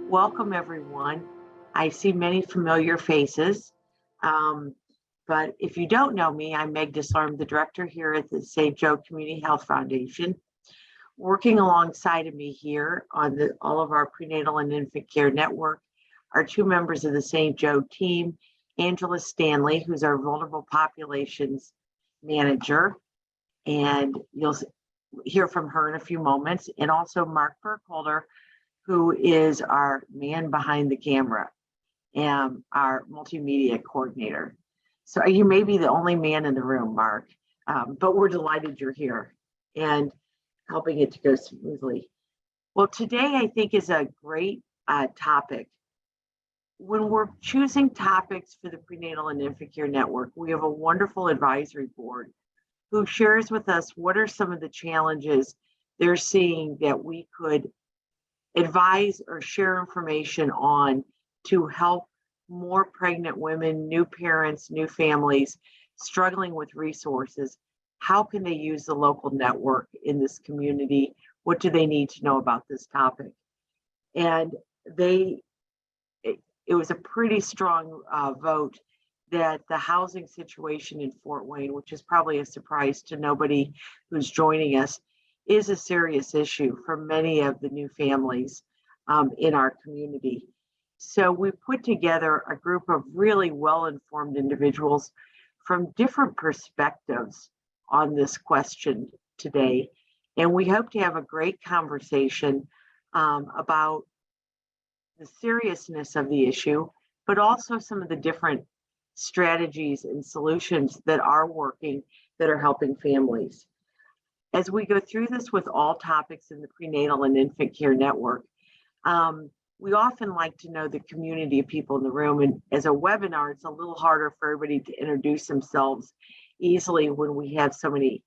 Welcome, everyone. I see many familiar faces, but if you don't know me, I'm Meg Disler. I'm the director here at the St. Joe Community Health Foundation. Working alongside of me here on all of our prenatal and infant care network are two members of the St. Joe team, Angela Stanley, who's our vulnerable populations manager, and you'll hear from her in a few moments, and also Mark Burkholder, who is our man behind the camera and our multimedia coordinator. So you may be the only man in the room, Mark, but we're delighted you're here and helping it to go smoothly. Well, today I think is a great topic. When we're choosing topics for the Prenatal and Infant Care Network, we have a wonderful advisory board who shares with us what are some of the challenges they're seeing that we could advise or share information on to help more pregnant women, new parents, new families struggling with resources. How can they use the local network in this community? What do they need to know about this topic? And it was a pretty strong vote that the housing situation in Fort Wayne, which is probably a surprise to nobody who's joining us, is a serious issue for many of the new families in our community. So we put together a group of really well-informed individuals from different perspectives on this question today. And we hope to have a great conversation about the seriousness of the issue, but also some of the different strategies and solutions that are working that are helping families. As we go through this with all topics in the Prenatal and Infant Care Network, we often like to know the community of people in the room. And as a webinar, it's a little harder for everybody to introduce themselves easily when we have so many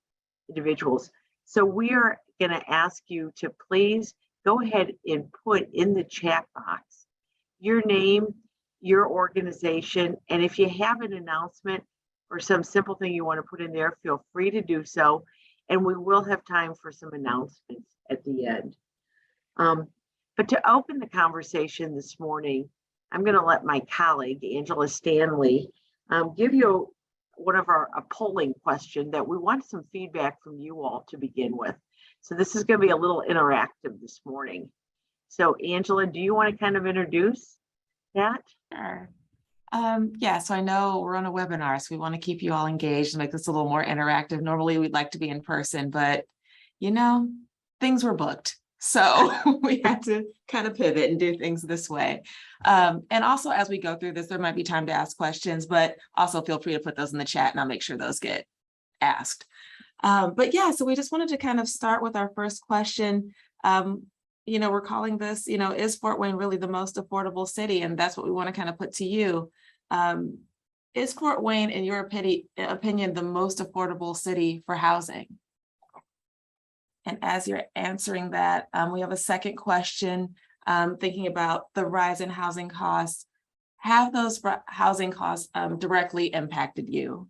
individuals. So we are going to ask you to please go ahead and put in the chat box your name, your organization, and if you have an announcement or some simple thing you want to put in there, feel free to do so. And we will have time for some announcements at the end. But to open the conversation this morning, I'm going to let my colleague, Angela Stanley, give you a polling question that we want some feedback from you all to begin with. So this is going to be a little interactive this morning. So Angela, do you want to kind of introduce that? Sure. Yeah, so I know we're on a webinar, so we want to keep you all engaged and make this a little more interactive. Normally we'd like to be in person, but things were booked. So we had to kind of pivot and do things this way. And also as we go through this, there might be time to ask questions, but also feel free to put those in the chat and I'll make sure those get asked. But yeah, so we just wanted to kind of start with our first question. We're calling this, is Fort Wayne really the most affordable city? And that's what we want to kind of put to you. Is Fort Wayne, in your opinion, the most affordable city for housing? And as you're answering that, we have a second question, thinking about the rise in housing costs. Have those housing costs directly impacted you?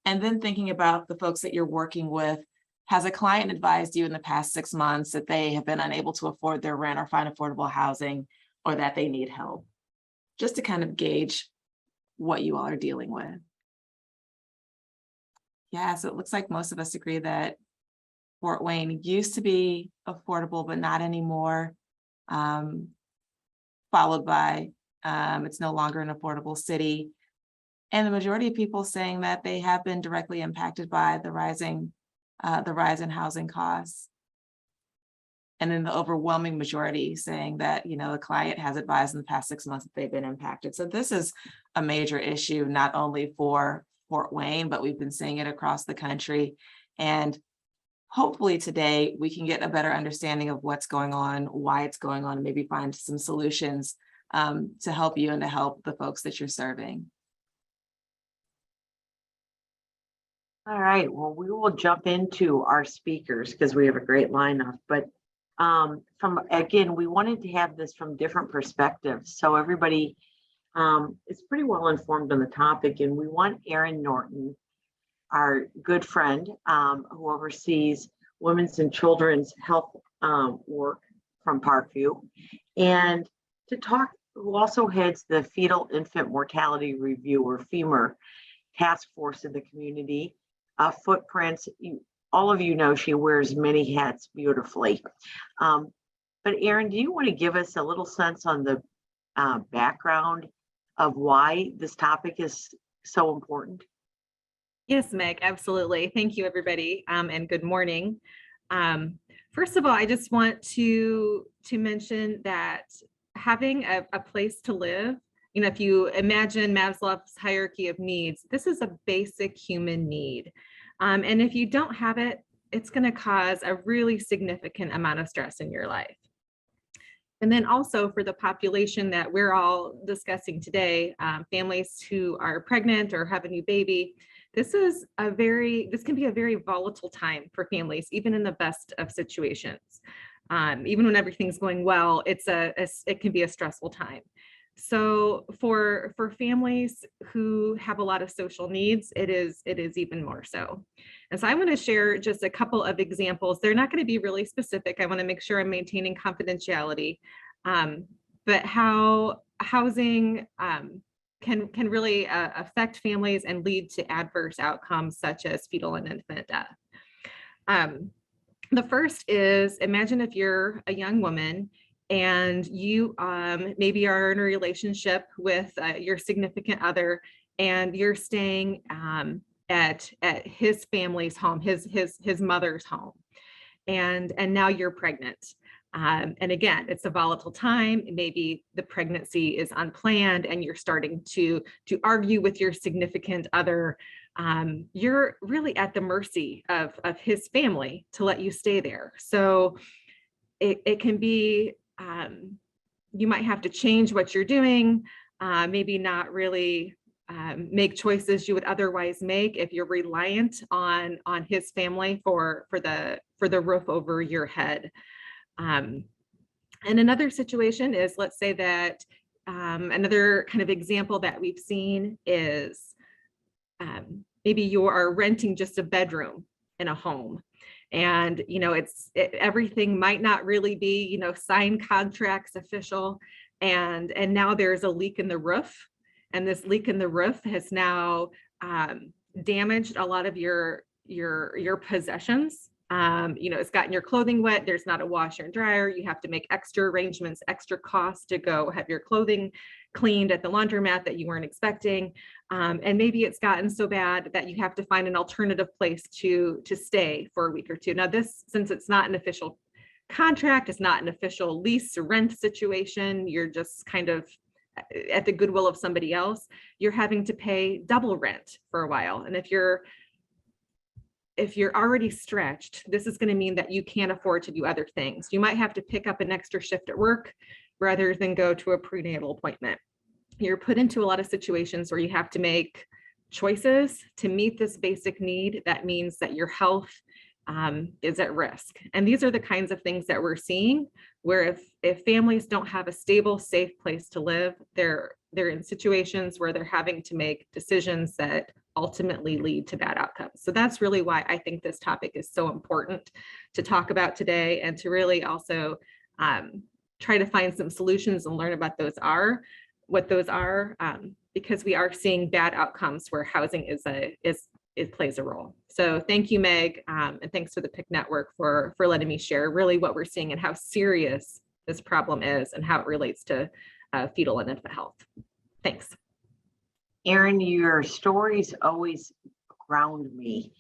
And then thinking about the folks that you're working with, has a client advised you in the past 6 months that they have been unable to afford their rent or find affordable housing, or that they need help? Just to kind of gauge what you all are dealing with. Yeah, so it looks like most of us agree that Fort Wayne used to be affordable, but not anymore. Followed by it's no longer an affordable city. And the majority of people saying that they have been directly impacted by the rise in housing costs. And then the overwhelming majority saying that, the client has advised in the past 6 months that they've been impacted. So this is a major issue, not only for Fort Wayne, but we've been seeing it across the country. And hopefully today we can get a better understanding of what's going on, why it's going on, and maybe find some solutions to help you and to help the folks that you're serving. All right, well, we will jump into our speakers because we have a great lineup, but we wanted to have this from different perspectives. So everybody is pretty well informed on the topic, and we want Erin Norton, our good friend who oversees women's and children's health work from Parkview, and to talk, who also heads the Fetal Infant Mortality Review, or FEMR, task force in the community. Footprints, all of you know she wears many hats beautifully. But Erin, do you want to give us a little sense on the background of why this topic is so important? Yes, Meg, absolutely. Thank you, everybody, and good morning. First of all, I just want to mention that having a place to live, you know, if you imagine Maslow's hierarchy of needs, this is a basic human need. And if you don't have it, it's going to cause a really significant amount of stress in your life. And then also for the population that we're all discussing today, families who are pregnant or have a new baby, this can be a very volatile time for families, even in the best of situations. Even when everything's going well, it can be a stressful time. So for families who have a lot of social needs, it is even more so. And so I want to share just a couple of examples. They're not going to be really specific. I want to make sure I'm maintaining confidentiality, but how housing can really affect families and lead to adverse outcomes such as fetal and infant death. The first is, imagine if you're a young woman and you maybe are in a relationship with your significant other, and you're staying at his family's home, his mother's home, and now you're pregnant. And again, it's a volatile time. Maybe the pregnancy is unplanned and you're starting to argue with your significant other. You're really at the mercy of his family to let you stay there. So it can be, you might have to change what you're doing, maybe not really make choices you would otherwise make if you're reliant on his family for the roof over your head. And another situation is, let's say that another kind of example that we've seen is maybe you are renting just a bedroom in a home, and everything might not really be signed contracts, official, and now there's a leak in the roof, and this leak in the roof has now damaged a lot of your possessions. It's gotten your clothing wet. There's not a washer and dryer. You have to make extra arrangements, extra costs to go have your clothing cleaned at the laundromat that you weren't expecting. And maybe it's gotten so bad that you have to find an alternative place to stay for a week or two. Now this, since it's not an official contract, it's not an official lease or rent situation, you're just kind of at the goodwill of somebody else, you're having to pay double rent for a while. And if you're already stretched, this is going to mean that you can't afford to do other things. You might have to pick up an extra shift at work rather than go to a prenatal appointment. You're put into a lot of situations where you have to make choices to meet this basic need. That means that your health is at risk. And these are the kinds of things that we're seeing, where if families don't have a stable, safe place to live, they're in situations where they're having to make decisions that ultimately lead to bad outcomes. So that's really why I think this topic is so important to talk about today, and to really also try to find some solutions and learn about what those are, because we are seeing bad outcomes where housing it plays a role. So thank you, Meg, and thanks to the PIC Network for letting me share really what we're seeing and how serious this problem is and how it relates to fetal and infant health. Thanks. Erin, your stories always ground me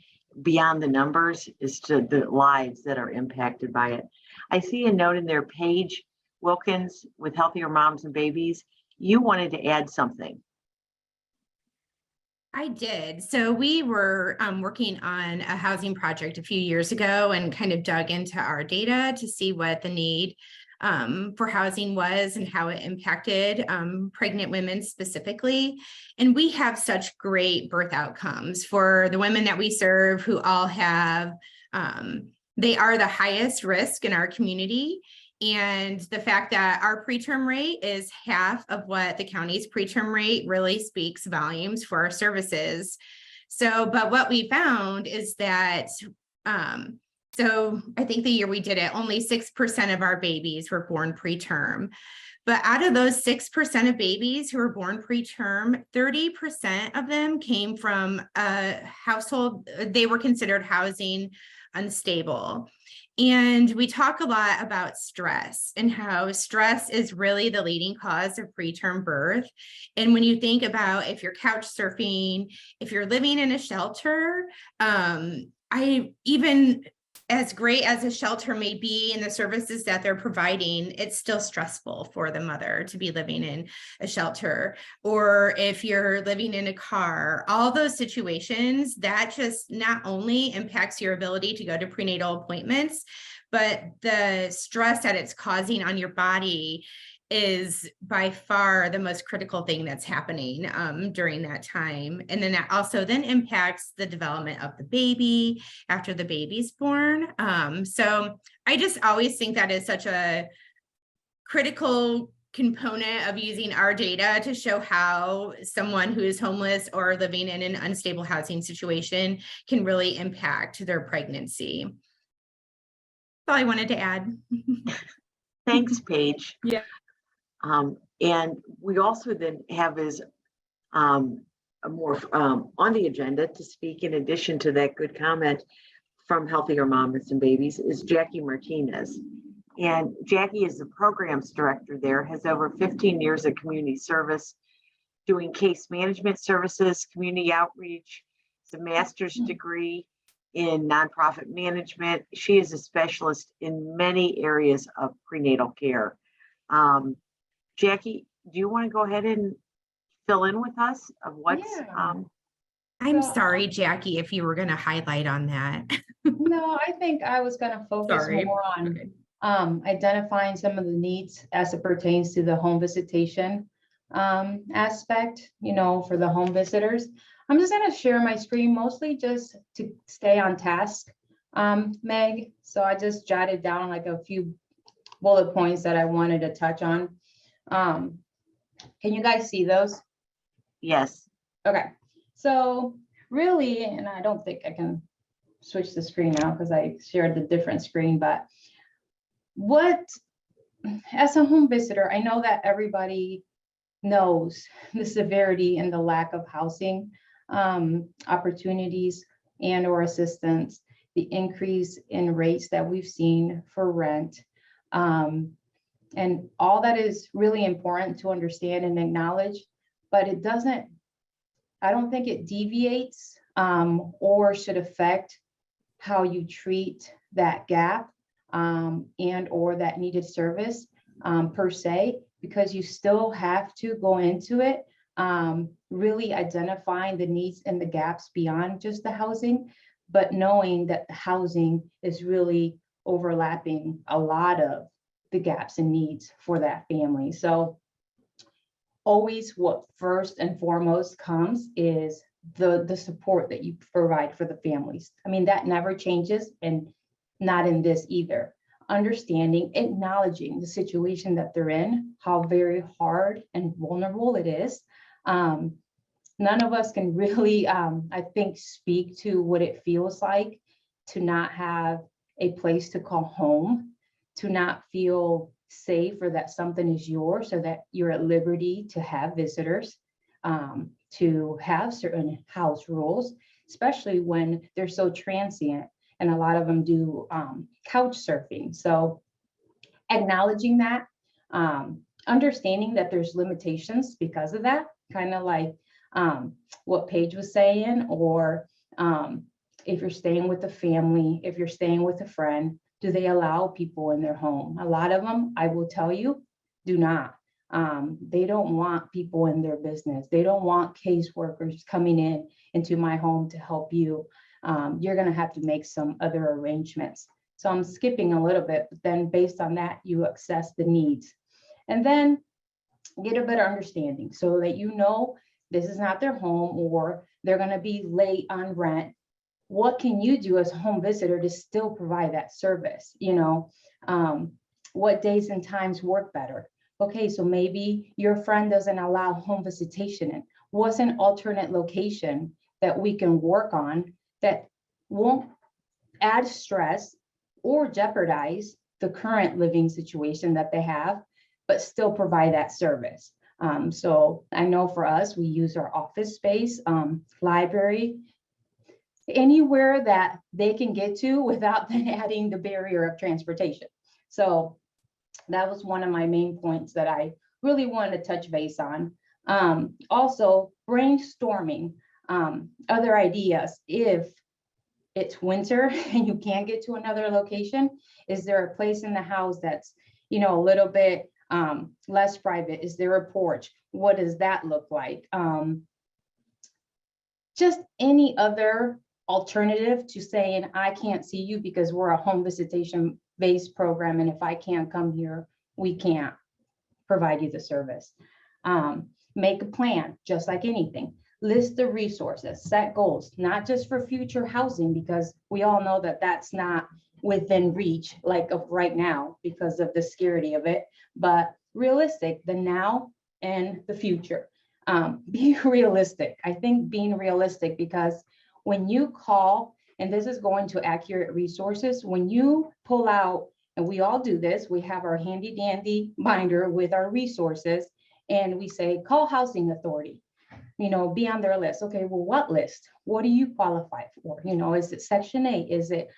beyond the numbers as to the lives that are impacted by it. I see a note in there, Paige Wilkins with Healthier Moms and Babies. You wanted to add something. I did. So we were working on a housing project a few years ago and kind of dug into our data to see what the need for housing was and how it impacted pregnant women specifically. And we have such great birth outcomes for the women that we serve, who all have, they are the highest risk in our community. And the fact that our preterm rate is half of what the county's preterm rate really speaks volumes for our services. So, but what we found is that So I think the year we did it, only 6% of our babies were born preterm. But out of those 6% of babies who were born preterm, 30% of them came from a household, they were considered housing unstable. And we talk a lot about stress and how stress is really the leading cause of preterm birth. And when you think about if you're couch surfing, if you're living in a shelter, as great as a shelter may be and the services that they're providing, it's still stressful for the mother to be living in a shelter. Or if you're living in a car, all those situations, that just not only impacts your ability to go to prenatal appointments, but the stress that it's causing on your body is by far the most critical thing that's happening during that time. And then that also then impacts the development of the baby after the baby's born. So I just always think that is such a critical component of using our data to show how someone who is homeless or living in an unstable housing situation can really impact their pregnancy. That's all I wanted to add. Thanks, Paige. Yeah. And we also then have as a more on the agenda to speak in addition to that good comment from Healthier Mamas and Babies is Jackie Martinez. And Jackie is the programs director there, has over 15 years of community service, doing case management services, community outreach, a master's degree in nonprofit management. She is a specialist in many areas of prenatal care. Jackie, do you want to go ahead and fill in with us of what's? Yeah. I'm sorry, Jackie, if you were going to highlight on that. No, I think I was going to focus Sorry. more on Okay. identifying some of the needs as it pertains to the home visitation aspect, for the home visitors. I'm just going to share my screen mostly just to stay on task, Meg. So I just jotted down like a few bullet points that I wanted to touch on. Can you guys see those? Yes. Okay, so really, and I don't think I can switch the screen now because I shared the different screen, but as a home visitor, I know that everybody knows the severity and the lack of housing opportunities and or assistance, the increase in rates that we've seen for rent, and all that is really important to understand and acknowledge, but I don't think it deviates or should affect how you treat that gap and or that needed service per se, because you still have to go into it, really identifying the needs and the gaps beyond just the housing, but knowing that the housing is really overlapping a lot of the gaps and needs for that family. So always what first and foremost comes is the support that you provide for the families. I mean, that never changes, and not in this either. Understanding, acknowledging the situation that they're in, how very hard and vulnerable it is. None of us can really, I think, speak to what it feels like to not have a place to call home, to not feel safe or that something is yours, or that you're at liberty to have visitors, to have certain house rules, especially when they're so transient. And a lot of them do couch surfing. So acknowledging that, understanding that there's limitations because of that, kind of like what Paige was saying, or if you're staying with a family, if you're staying with a friend, do they allow people in their home? A lot of them, I will tell you, do not. They don't want people in their business. They don't want caseworkers coming into my home to help you. You're going to have to make some other arrangements. So I'm skipping a little bit, but then based on that, you assess the needs and then get a better understanding so that this is not their home, or they're going to be late on rent. What can you do as a home visitor to still provide that service? What days and times work better? Okay, so maybe your friend doesn't allow home visitation in. What's an alternate location that we can work on that won't add stress, or jeopardize the current living situation that they have, but still provide that service. So I know for us, we use our office space, library, anywhere that they can get to without then adding the barrier of transportation. So that was one of my main points that I really wanted to touch base on. Also, brainstorming other ideas. If it's winter and you can't get to another location, is there a place in the house that's, you know, a little bit less private? Is there a porch? What does that look like? Just any other alternative to saying, I can't see you because we're a home visitation based program, and if I can't come here, we can't provide you the service. Make a plan, just like anything. List the resources, set goals, not just for future housing, because we all know that that's not within reach, like of right now, because of the scarcity of it, but realistic, the now and the future. Be realistic. I think being realistic, because when you call, and this is going to accurate resources, when you pull out, and we all do this, we have our handy dandy binder with our resources, and we say, call housing authority, you know, be on their list. Okay, well, what list? What do you qualify for? You know, is it Section 8? Is it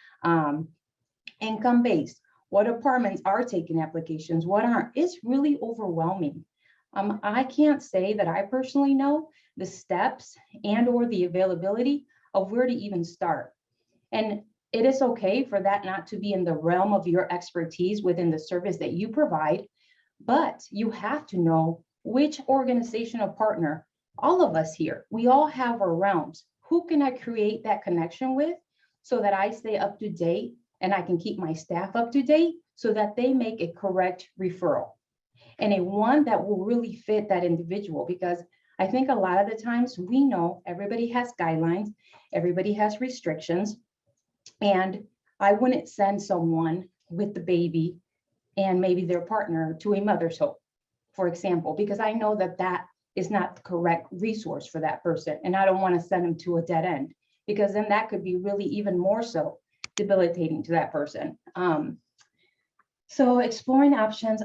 income based? What apartments are taking applications? What aren't? It's really overwhelming. I can't say that I personally know the steps and or the availability of where to even start. And it is okay for that not to be in the realm of your expertise within the service that you provide, but you have to know which organizational partner, all of us here, we all have our realms. Who can I create that connection with so that I stay up to date and I can keep my staff up to date so that they make a correct referral and a one that will really fit that individual? Because I think a lot of the times we know everybody has guidelines, everybody has restrictions, and I wouldn't send someone with the baby and maybe their partner to a mother's home, for example, because I know that that is not the correct resource for that person. And I don't want to send them to a dead end, because then that could be really even more so debilitating to that person. So exploring options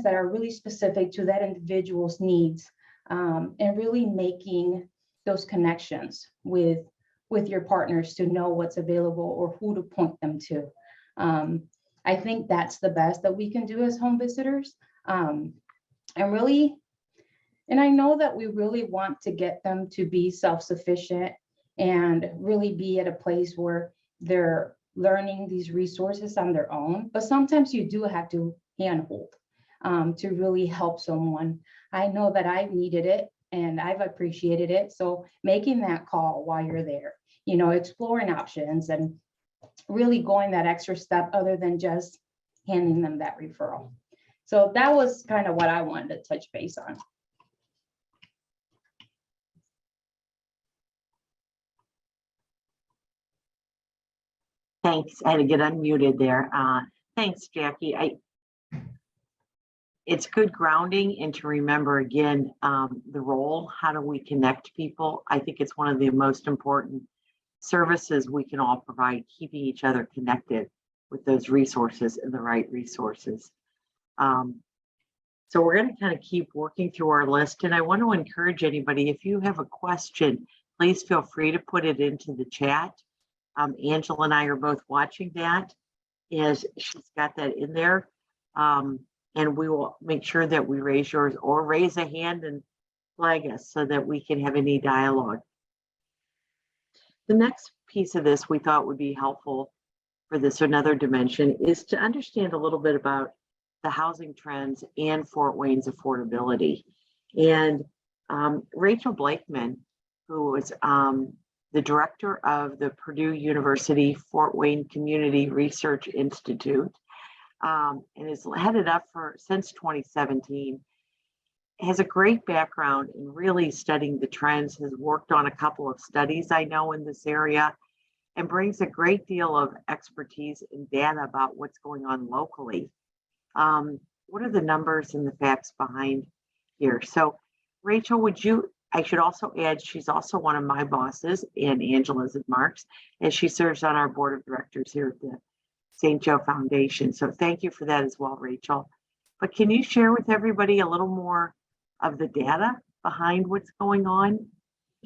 that are really specific to that individual's needs, and really making those connections with your partners to know what's available or who to point them to. I think that's the best that we can do as home visitors. And I know that we really want to get them to be self-sufficient and really be at a place where they're learning these resources on their own, but sometimes you do have to handhold to really help someone. I know that I've needed it and I've appreciated it. So making that call while you're there, you know, exploring options and really going that extra step other than just handing them that referral. So that was kind of what I wanted to touch base on. Thanks. I had to get unmuted there. Thanks, Jackie. It's good grounding and to remember again the role. How do we connect people? I think it's one of the most important services we can all provide, keeping each other connected with those resources and the right resources. So we're going to kind of keep working through our list. And I want to encourage anybody, if you have a question, please feel free to put it into the chat. Angela and I are both watching that as she's got that in there. And we will make sure that we raise yours or raise a hand and flag us so that we can have any dialogue. The next piece of this we thought would be helpful for this another dimension is to understand a little bit about the housing trends and Fort Wayne's affordability. And Rachel Blakeman, who was the director of the Purdue University Fort Wayne Community Research Institute, and is headed up since 2017, has a great background in really studying the trends, has worked on a couple of studies I know in this area, and brings a great deal of expertise and data about what's going on locally. What are the numbers and the facts behind here? So Rachel, I should also add, she's also one of my bosses and Angela's at Mark's, as she serves on our board of directors here at the St. Joe Foundation. So thank you for that as well, Rachel. But can you share with everybody a little more of the data behind what's going on?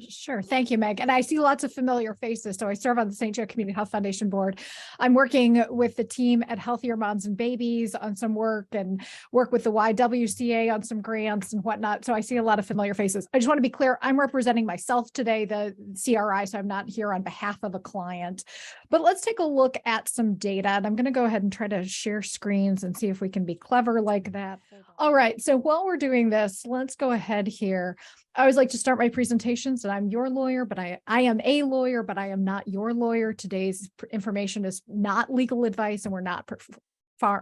Sure. Thank you, Meg. And I see lots of familiar faces. So I serve on the St. Joe Community Health Foundation board. I'm working with the team at Healthier Moms and Babies on some work and work with the YWCA on some grants and whatnot. So I see a lot of familiar faces. I just want to be clear. I'm representing myself today, the CRI, so I'm not here on behalf of a client. But let's take a look at some data. And I'm going to go ahead and try to share screens and see if we can be clever like that. All right. So while we're doing this, let's go ahead here. I always like to start my presentations that I'm your lawyer, but I am a lawyer, but I am not your lawyer. Today's information is not legal advice, and we're not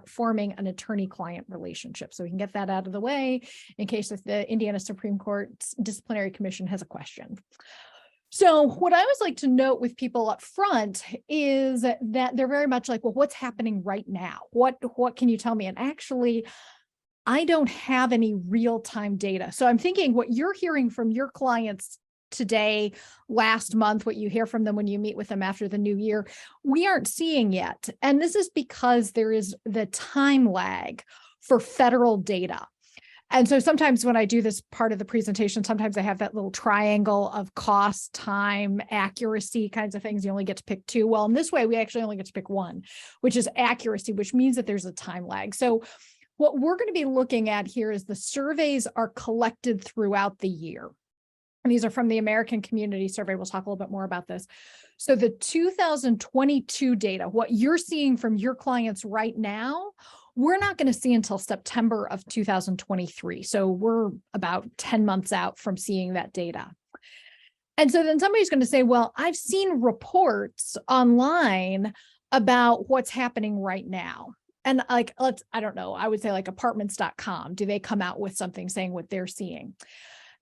forming an attorney-client relationship. So we can get that out of the way in case if the Indiana Supreme Court's Disciplinary Commission has a question. So what I always like to note with people up front is that they're very much like, well, what's happening right now? What can you tell me? And actually, I don't have any real-time data. So I'm thinking what you're hearing from your clients today, last month, what you hear from them when you meet with them after the new year, we aren't seeing yet. And this is because there is the time lag for federal data. And so sometimes when I do this part of the presentation, sometimes I have that little triangle of cost, time, accuracy kinds of things. You only get to pick two. Well, in this way, we actually only get to pick one, which is accuracy, which means that there's a time lag. So what we're going to be looking at here is the surveys are collected throughout the year. And these are from the American Community Survey. We'll talk a little bit more about this. So the 2022 data, what you're seeing from your clients right now, we're not going to see until September of 2023. So we're about 10 months out from seeing that data. And so then somebody's going to say, well, I've seen reports online about what's happening right now. And like, I don't know, I would say like apartments.com, do they come out with something saying what they're seeing?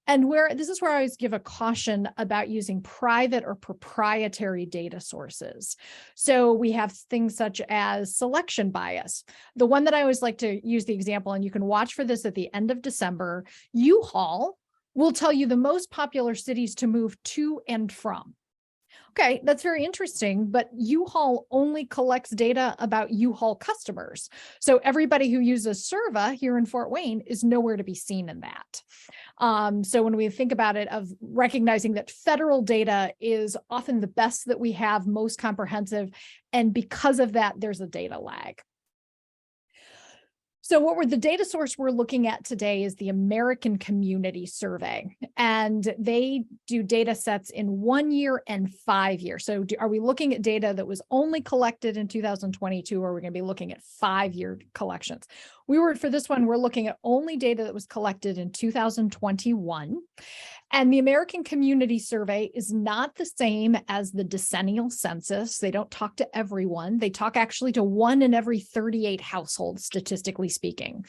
And this is where I always give a caution about using private or proprietary data sources. So we have things such as selection bias. The one that I always like to use the example, and you can watch for this at the end of December, U-Haul will tell you the most popular cities to move to and from. Okay, that's very interesting, but U-Haul only collects data about U-Haul customers. So everybody who uses Serva here in Fort Wayne is nowhere to be seen in that. So when we think about it, of recognizing that federal data is often the best that we have, most comprehensive, and because of that, there's a data lag. So the data source we're looking at today is the American Community Survey, and they do data sets in 1 year and 5 years. So are we looking at data that was only collected in 2022, or are we going to be looking at 5-year collections? For this one, we're looking at only data that was collected in 2021. And the American Community Survey is not the same as the decennial census. They don't talk to everyone. They talk actually to 1 in every 38 households, statistically speaking.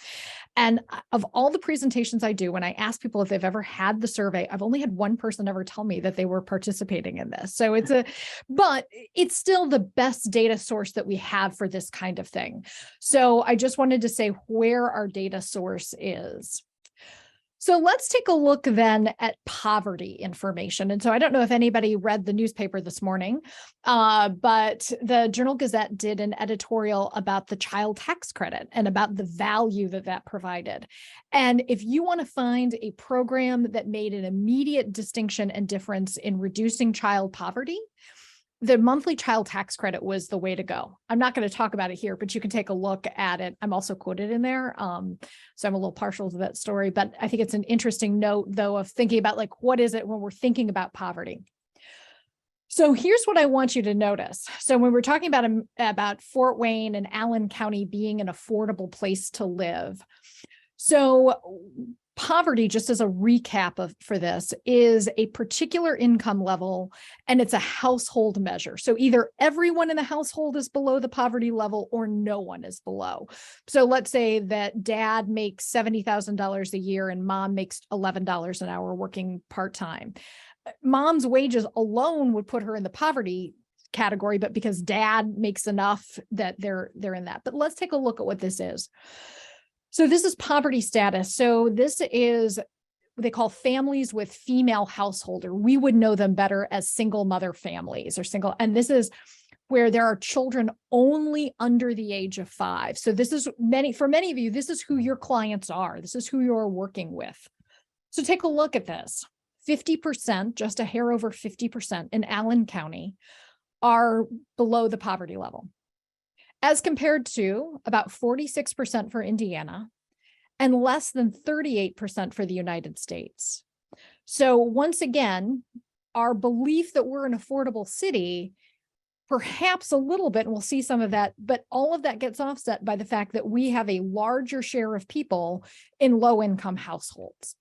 And of all the presentations I do, when I ask people if they've ever had the survey, I've only had one person ever tell me that they were participating in this. So but it's still the best data source that we have for this kind of thing. So I just wanted to say where our data source is. So let's take a look then at poverty information. And so I don't know if anybody read the newspaper this morning, but the Journal-Gazette did an editorial about the child tax credit and about the value that provided. And if you want to find a program that made an immediate distinction and difference in reducing child poverty, the monthly child tax credit was the way to go. I'm not going to talk about it here, but you can take a look at it. I'm also quoted in there. So I'm a little partial to that story, but I think it's an interesting note, though, of thinking about like, what is it when we're thinking about poverty? So here's what I want you to notice. So when we're talking about Fort Wayne and Allen County being an affordable place to live, so poverty, just as a recap for this, is a particular income level, and it's a household measure. So either everyone in the household is below the poverty level or no one is below. So let's say that dad makes $70,000 a year and mom makes $11 an hour working part-time. Mom's wages alone would put her in the poverty category, but because dad makes enough that they're in that. But let's take a look at what this is. So this is poverty status. So this is what they call families with female householder. We would know them better as single mother families or single. And this is where there are children only under the age of 5. So this is for many of you, this is who your clients are. This is who you're working with. So take a look at this. 50%, just a hair over 50% in Allen County are below the poverty level, as compared to about 46% for Indiana and less than 38% for the United States. So once again, our belief that we're an affordable city, perhaps a little bit, and we'll see some of that, but all of that gets offset by the fact that we have a larger share of people in low-income households.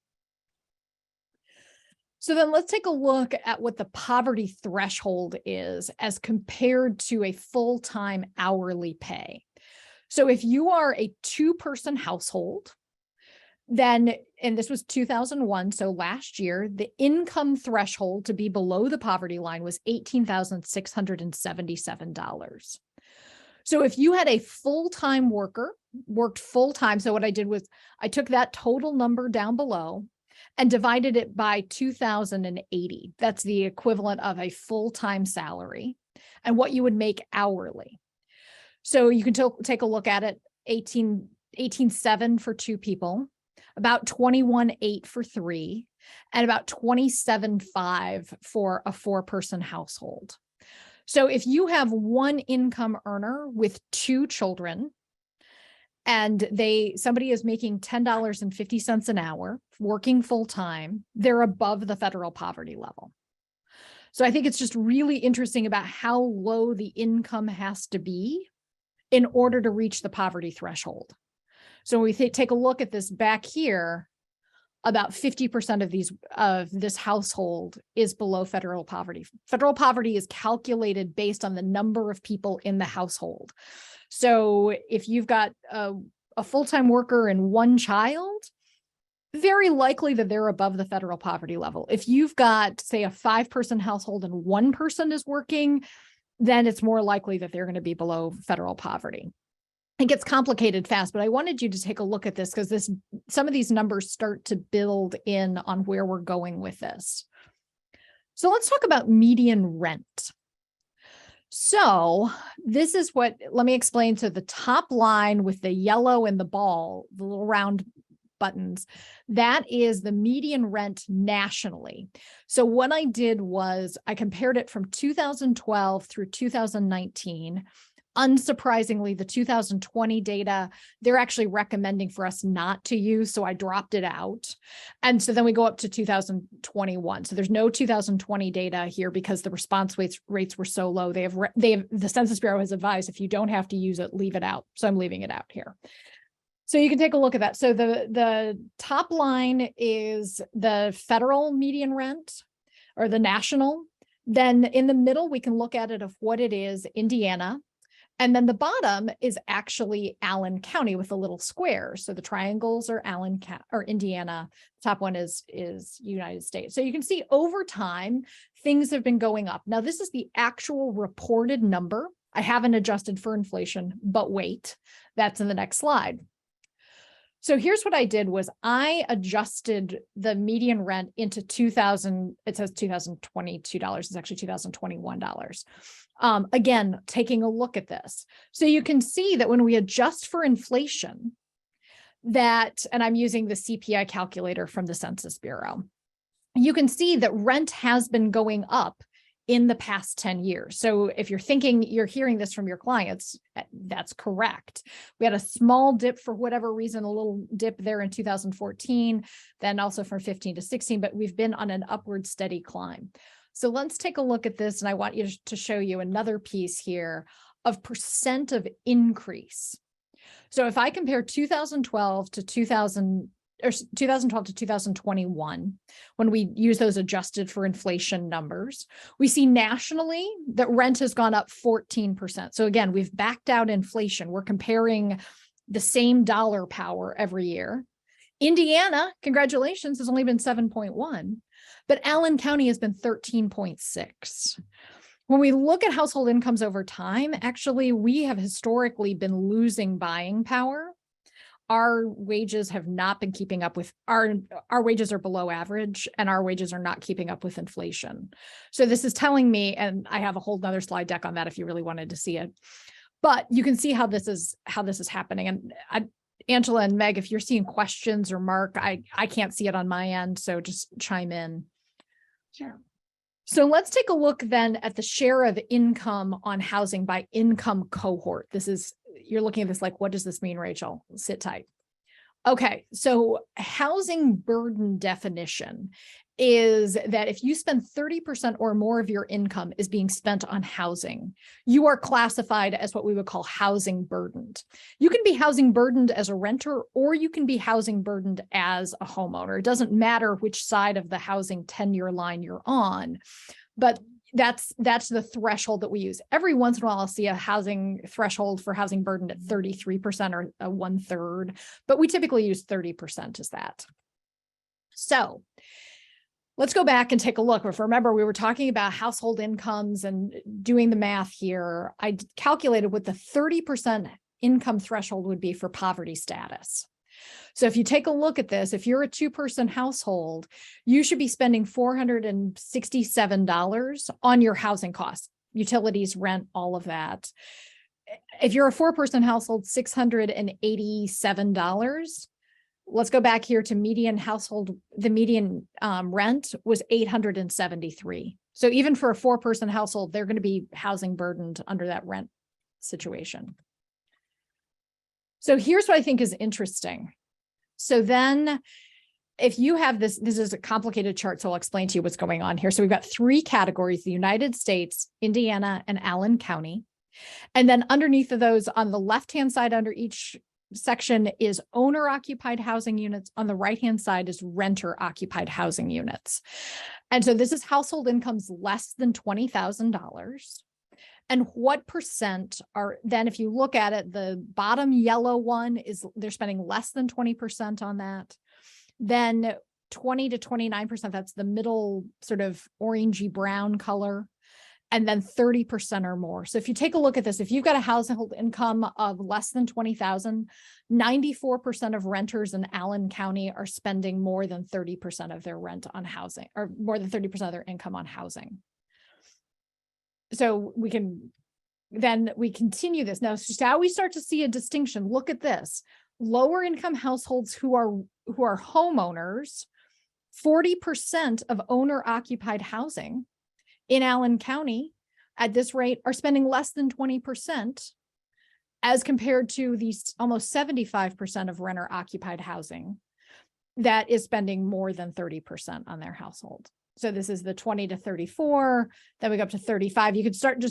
So then let's take a look at what the poverty threshold is as compared to a full-time hourly pay. So if you are a 2-person household, then, and this was 2001, so last year, the income threshold to be below the poverty line was $18,677. So if you had a full-time worker, worked full-time, so what I did was I took that total number down below and divided it by 2,080. That's the equivalent of a full-time salary and what you would make hourly. So you can take a look at it, 18,700 for 2 people, about 21,800 for 3, and about 27,500 for a 4-person household. So if you have one income earner with 2 children, and somebody is making $10.50 an hour, working full time, they're above the federal poverty level. So I think it's just really interesting about how low the income has to be in order to reach the poverty threshold. So when we take a look at this back here, about 50% of this household is below federal poverty. Federal poverty is calculated based on the number of people in the household. So if you've got a full-time worker and 1 child, very likely that they're above the federal poverty level. If you've got, say, a 5-person household and 1 person is working, then it's more likely that they're going to be below federal poverty. It gets complicated fast, but I wanted you to take a look at this because some of these numbers start to build in on where we're going with this. So let's talk about median rent. So this is let me explain. So the top line with the yellow and the ball, the little round buttons, that is the median rent nationally. So what I did was I compared it from 2012 through 2019. Unsurprisingly, the 2020 data, they're actually recommending for us not to use, so I dropped it out. And so then we go up to 2021. So there's no 2020 data here because the response rates were so low. The Census Bureau has advised if you don't have to use it, leave it out. So I'm leaving it out here. So you can take a look at that. So the top line is the federal median rent or the national. Then in the middle, we can look at it of what it is, Indiana. And then the bottom is actually Allen County with a little square. So the triangles are Indiana. Top one is United States. So you can see over time, things have been going up. Now, this is the actual reported number. I haven't adjusted for inflation, but wait, that's in the next slide. So here's what I did was I adjusted the median rent into it says $2,022. It's actually $2,021. Again, taking a look at this. So you can see that when we adjust for inflation, and I'm using the CPI calculator from the Census Bureau, you can see that rent has been going up in the past 10 years. So if you're hearing this from your clients, that's correct. We had a small dip for whatever reason, a little dip there in 2014, then also from 15 to 16, but we've been on an upward steady climb. So let's take a look at this. And I want you to show you another piece here of percent of increase. So if I compare 2012 to 2021, when we use those adjusted for inflation numbers, we see nationally that rent has gone up 14%. So again, we've backed out inflation. We're comparing the same dollar power every year. Indiana, congratulations, has only been 7.1, but Allen County has been 13.6. When we look at household incomes over time, actually, we have historically been losing buying power our wages have not been keeping up with our wages are below average, and our wages are not keeping up with inflation. So this is telling me, and I have a whole nother slide deck on that if you really wanted to see it, but you can see how this is happening. And Angela and Meg, if you're seeing questions, or Mark, I can't see it on my end, so just chime in. Sure. So let's take a look then at the share of income on housing by income cohort. You're looking at this like, what does this mean, Rachel? Sit tight. Okay, so housing burden definition is that if you spend 30% or more of your income is being spent on housing, you are classified as what we would call housing burdened. You can be housing burdened as a renter, or you can be housing burdened as a homeowner. It doesn't matter which side of the housing tenure line you're on, but that's the threshold that we use. Every once in a while, I'll see a housing threshold for housing burden at 33% or a 1/3, but we typically use 30% as that. So let's go back and take a look. If remember, we were talking about household incomes and doing the math here. I calculated what the 30% income threshold would be for poverty status. So if you take a look at this, if you're a 2-person household, you should be spending $467 on your housing costs, utilities, rent, all of that. If you're a 4-person household, $687. Let's go back here to median household. The median rent was $873. So even for a 4-person household, they're going to be housing burdened under that rent situation. So here's what I think is interesting. So then if you have this is a complicated chart, so I'll explain to you what's going on here. So we've got 3 categories: the United States, Indiana, and Allen County. And then underneath of those, on the left-hand side under each section is owner-occupied housing units. On the right-hand side is renter-occupied housing units. And so this is household incomes less than $20,000. And what percent are then, if you look at it, the bottom yellow one is they're spending less than 20% on that. Then 20 to 29%, that's the middle sort of orangey brown color. And then 30% or more. So if you take a look at this, if you've got a household income of less than 20,000, 94% of renters in Allen County are spending more than 30% of their rent on housing, or more than 30% of their income on housing. So we continue this. Now, shall we start to see a distinction? Look at this. Lower income households who are homeowners, 40% of owner occupied housing in Allen County at this rate are spending less than 20%, as compared to these almost 75% of renter occupied housing that is spending more than 30% on their household. So this is the 20 to 34, then we go up to 35. You could start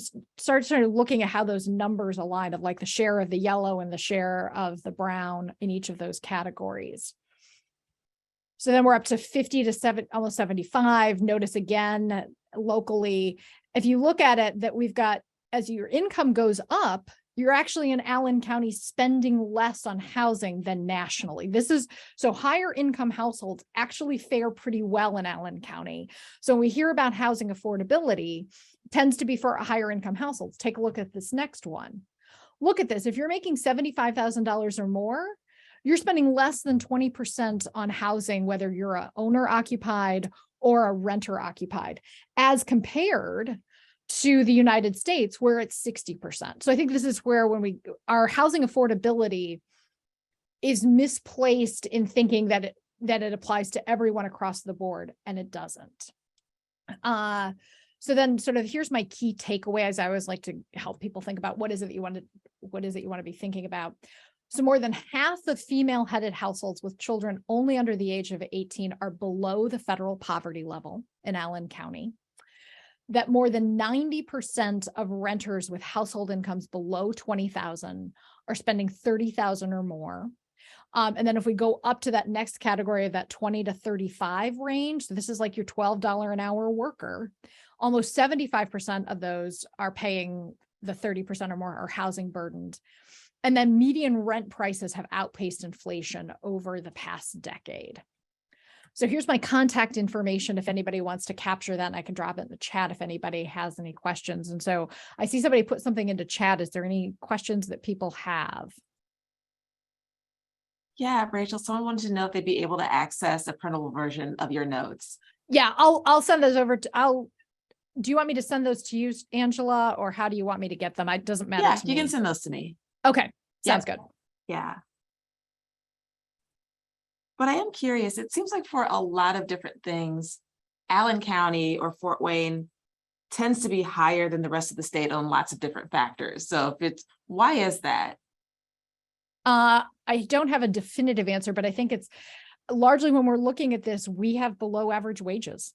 looking at how those numbers align, of like the share of the yellow and the share of the brown in each of those categories. So then we're up to 50 to almost 75. Notice again, locally, if you look at it, that we've got, as your income goes up, you're actually in Allen County spending less on housing than nationally. So higher income households actually fare pretty well in Allen County. So when we hear about housing affordability, tends to be for higher income households. Take a look at this next one. Look at this. If you're making $75,000 or more, you're spending less than 20% on housing, whether you're a owner occupied or a renter occupied, as compared to the United States, where it's 60%. So I think this is where our housing affordability is misplaced in thinking that it applies to everyone across the board, and it doesn't. So then sort of here's my key takeaway, as I always like to help people think about what is it you want to be thinking about. So more than half of female-headed households with children only under the age of 18 are below the federal poverty level in Allen County. That more than 90% of renters with household incomes below 20,000 are spending 30,000 or more. And then if we go up to that next category of that 20 to 35 range, so this is like your $12 an hour worker, almost 75% of those are paying the 30% or more, are housing burdened. And then median rent prices have outpaced inflation over the past decade. So here's my contact information if anybody wants to capture that, and I can drop it in the chat if anybody has any questions. And so I see somebody put something into chat. Is there any questions that people have? Yeah, Rachel, someone wanted to know if they'd be able to access a printable version of your notes. Yeah, I'll send those over to, do you want me to send those to you, Angela, or how do you want me to get them? It doesn't matter Yeah, to you me. can send those to me. Okay, sounds good. Yeah. But I am curious, it seems like for a lot of different things, Allen County or Fort Wayne tends to be higher than the rest of the state on lots of different factors. So why is that? I don't have a definitive answer, but I think it's largely when we're looking at this, we have below average wages.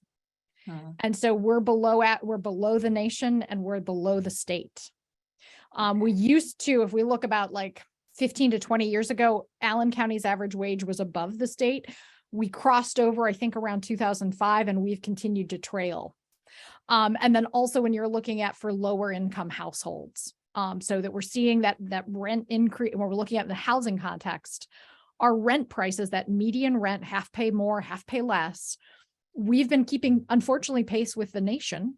And so we're below the nation and we're below the state. We used to, if we look about like 15 to 20 years ago, Allen County's average wage was above the state. We crossed over, I think, around 2005, and we've continued to trail. And then also when you're looking at for lower income households, so that we're seeing that rent increase, when we're looking at the housing context, our rent prices, that median rent, half pay more, half pay less, we've been keeping, unfortunately, pace with the nation,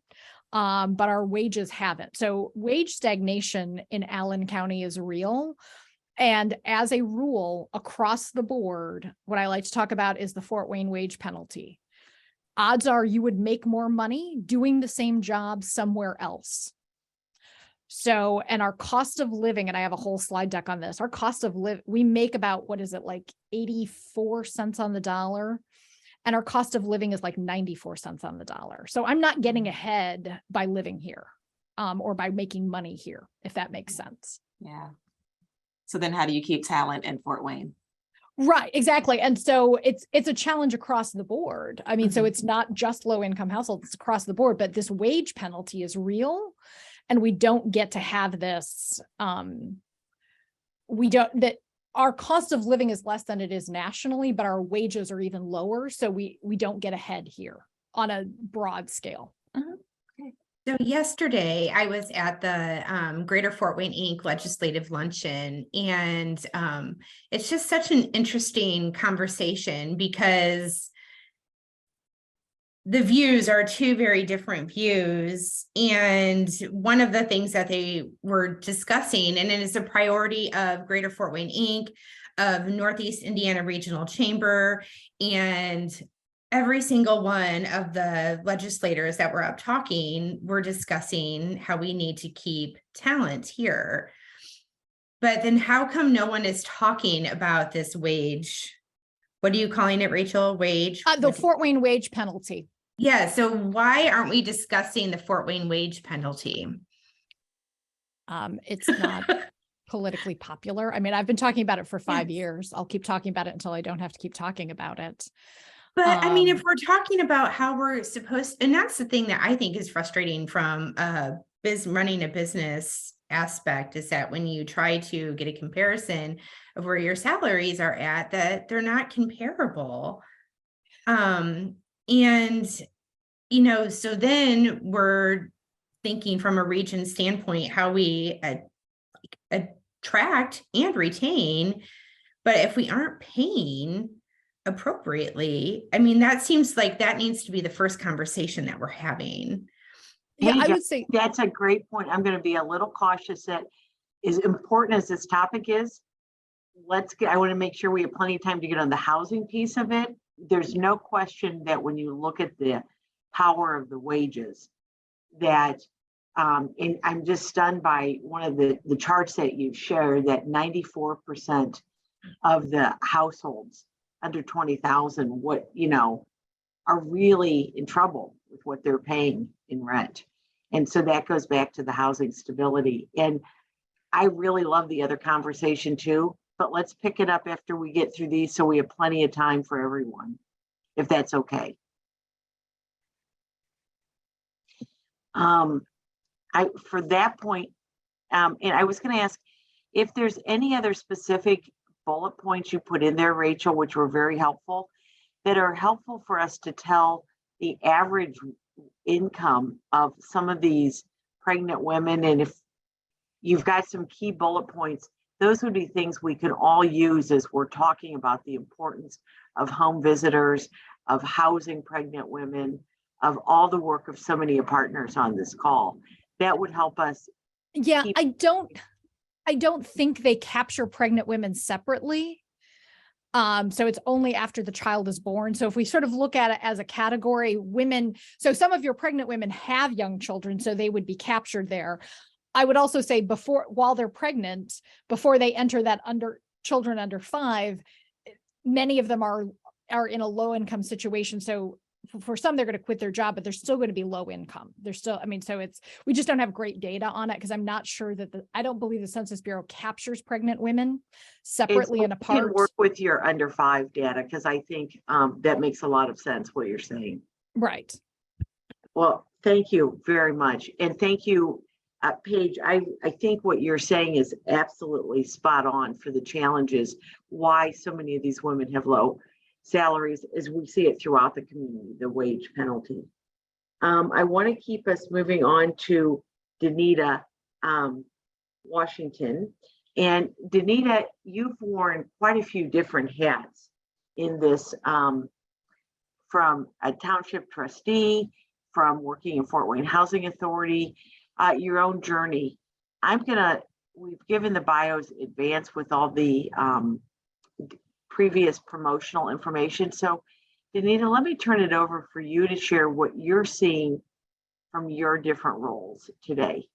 but our wages haven't. So wage stagnation in Allen County is real. And as a rule, across the board, what I like to talk about is the Fort Wayne wage penalty. Odds are you would make more money doing the same job somewhere else. So, and our cost of living, and I have a whole slide deck on this, our cost of we make about, what is it, like 84 cents on the dollar. And our cost of living is like 94 cents on the dollar. So I'm not getting ahead by living here, or by making money here, if that makes sense. Yeah. So then how do you keep talent in Fort Wayne? Right, exactly. And so it's a challenge across the board. I mean, so it's not just low income households, it's across the board, but this wage penalty is real. And we don't get to have this. Our cost of living is less than it is nationally, but our wages are even lower. So we don't get ahead here on a broad scale. So yesterday I was at the Greater Fort Wayne Inc. Legislative Luncheon, and it's just such an interesting conversation because the views are two very different views. And one of the things that they were discussing, and it is a priority of Greater Fort Wayne Inc., of Northeast Indiana Regional Chamber, and every single one of the legislators that were up talking were discussing how we need to keep talent here. But then how come no one is talking about this wage? What are you calling it, Rachel? Wage? The Fort Wayne wage penalty. Yeah. So why aren't we discussing the Fort Wayne wage penalty? It's not politically popular. I mean, I've been talking about it for 5 years. I'll keep talking about it until I don't have to keep talking about it. But I mean, if we're talking about how we're supposed, and that's the thing that I think is frustrating from running a business aspect, is that when you try to get a comparison of where your salaries are at, that they're not comparable. And, you know, so then we're thinking from a region standpoint, how we attract and retain, but if we aren't paying appropriately, I mean, that seems like that needs to be the first conversation that we're having. Yeah, Hey, I would say that's a great point. I'm going to be a little cautious that, as important as this topic is, I want to make sure we have plenty of time to get on the housing piece of it. There's no question that when you look at the power of the wages, that and I'm just stunned by one of the charts that you've shared, that 94% of the households under 20,000, are really in trouble with what they're paying in rent. And so that goes back to the housing stability. And I really love the other conversation too, but let's pick it up after we get through these so we have plenty of time for everyone, if that's okay. For that point, and I was going to ask if there's any other specific bullet points you put in there, Rachel, which were very helpful, that are helpful for us to tell the average income of some of these pregnant women. And if you've got some key bullet points, those would be things we can all use as we're talking about the importance of home visitors, of housing pregnant women, of all the work of so many partners on this call. That would help us. Yeah, I don't think they capture pregnant women separately. So it's only after the child is born. So if we sort of look at it as a category, women, so some of your pregnant women have young children, so they would be captured there. I would also say while they're pregnant, before they enter that children under 5, many of them are in a low income situation. So for some, they're going to quit their job, but they're still going to be low income. They're still, I mean, so we just don't have great data on it, because I'm not sure that I don't believe the Census Bureau captures pregnant women separately and You can apart. work with your under 5 data, because I think that makes a lot of sense what you're saying. Right. Well, thank you very much. And thank you, Paige. I think what you're saying is absolutely spot on for the challenges, why so many of these women have low salaries, as we see it throughout the community, the wage penalty. I want to keep us moving on to Denita, Washington. And Denita, you've worn quite a few different hats in this, from a township trustee, from working in Fort Wayne Housing Authority, your own journey. We've given the bios advance with all the previous promotional information. So Denita, let me turn it over for you to share what you're seeing from your different roles today.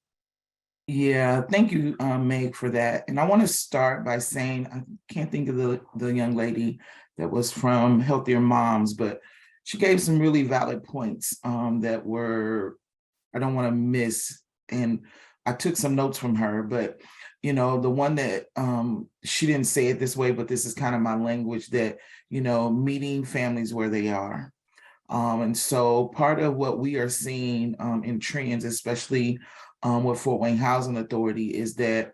Yeah, thank you, Meg, for that. And I want to start by saying, I can't think of the young lady that was from Healthier Moms, but she gave some really valid points that I don't want to miss. And I took some notes from her, but the one that she didn't say it this way, but this is kind of my language, that, meeting families where they are. And so part of what we are seeing in trends, especially with Fort Wayne Housing Authority, is that,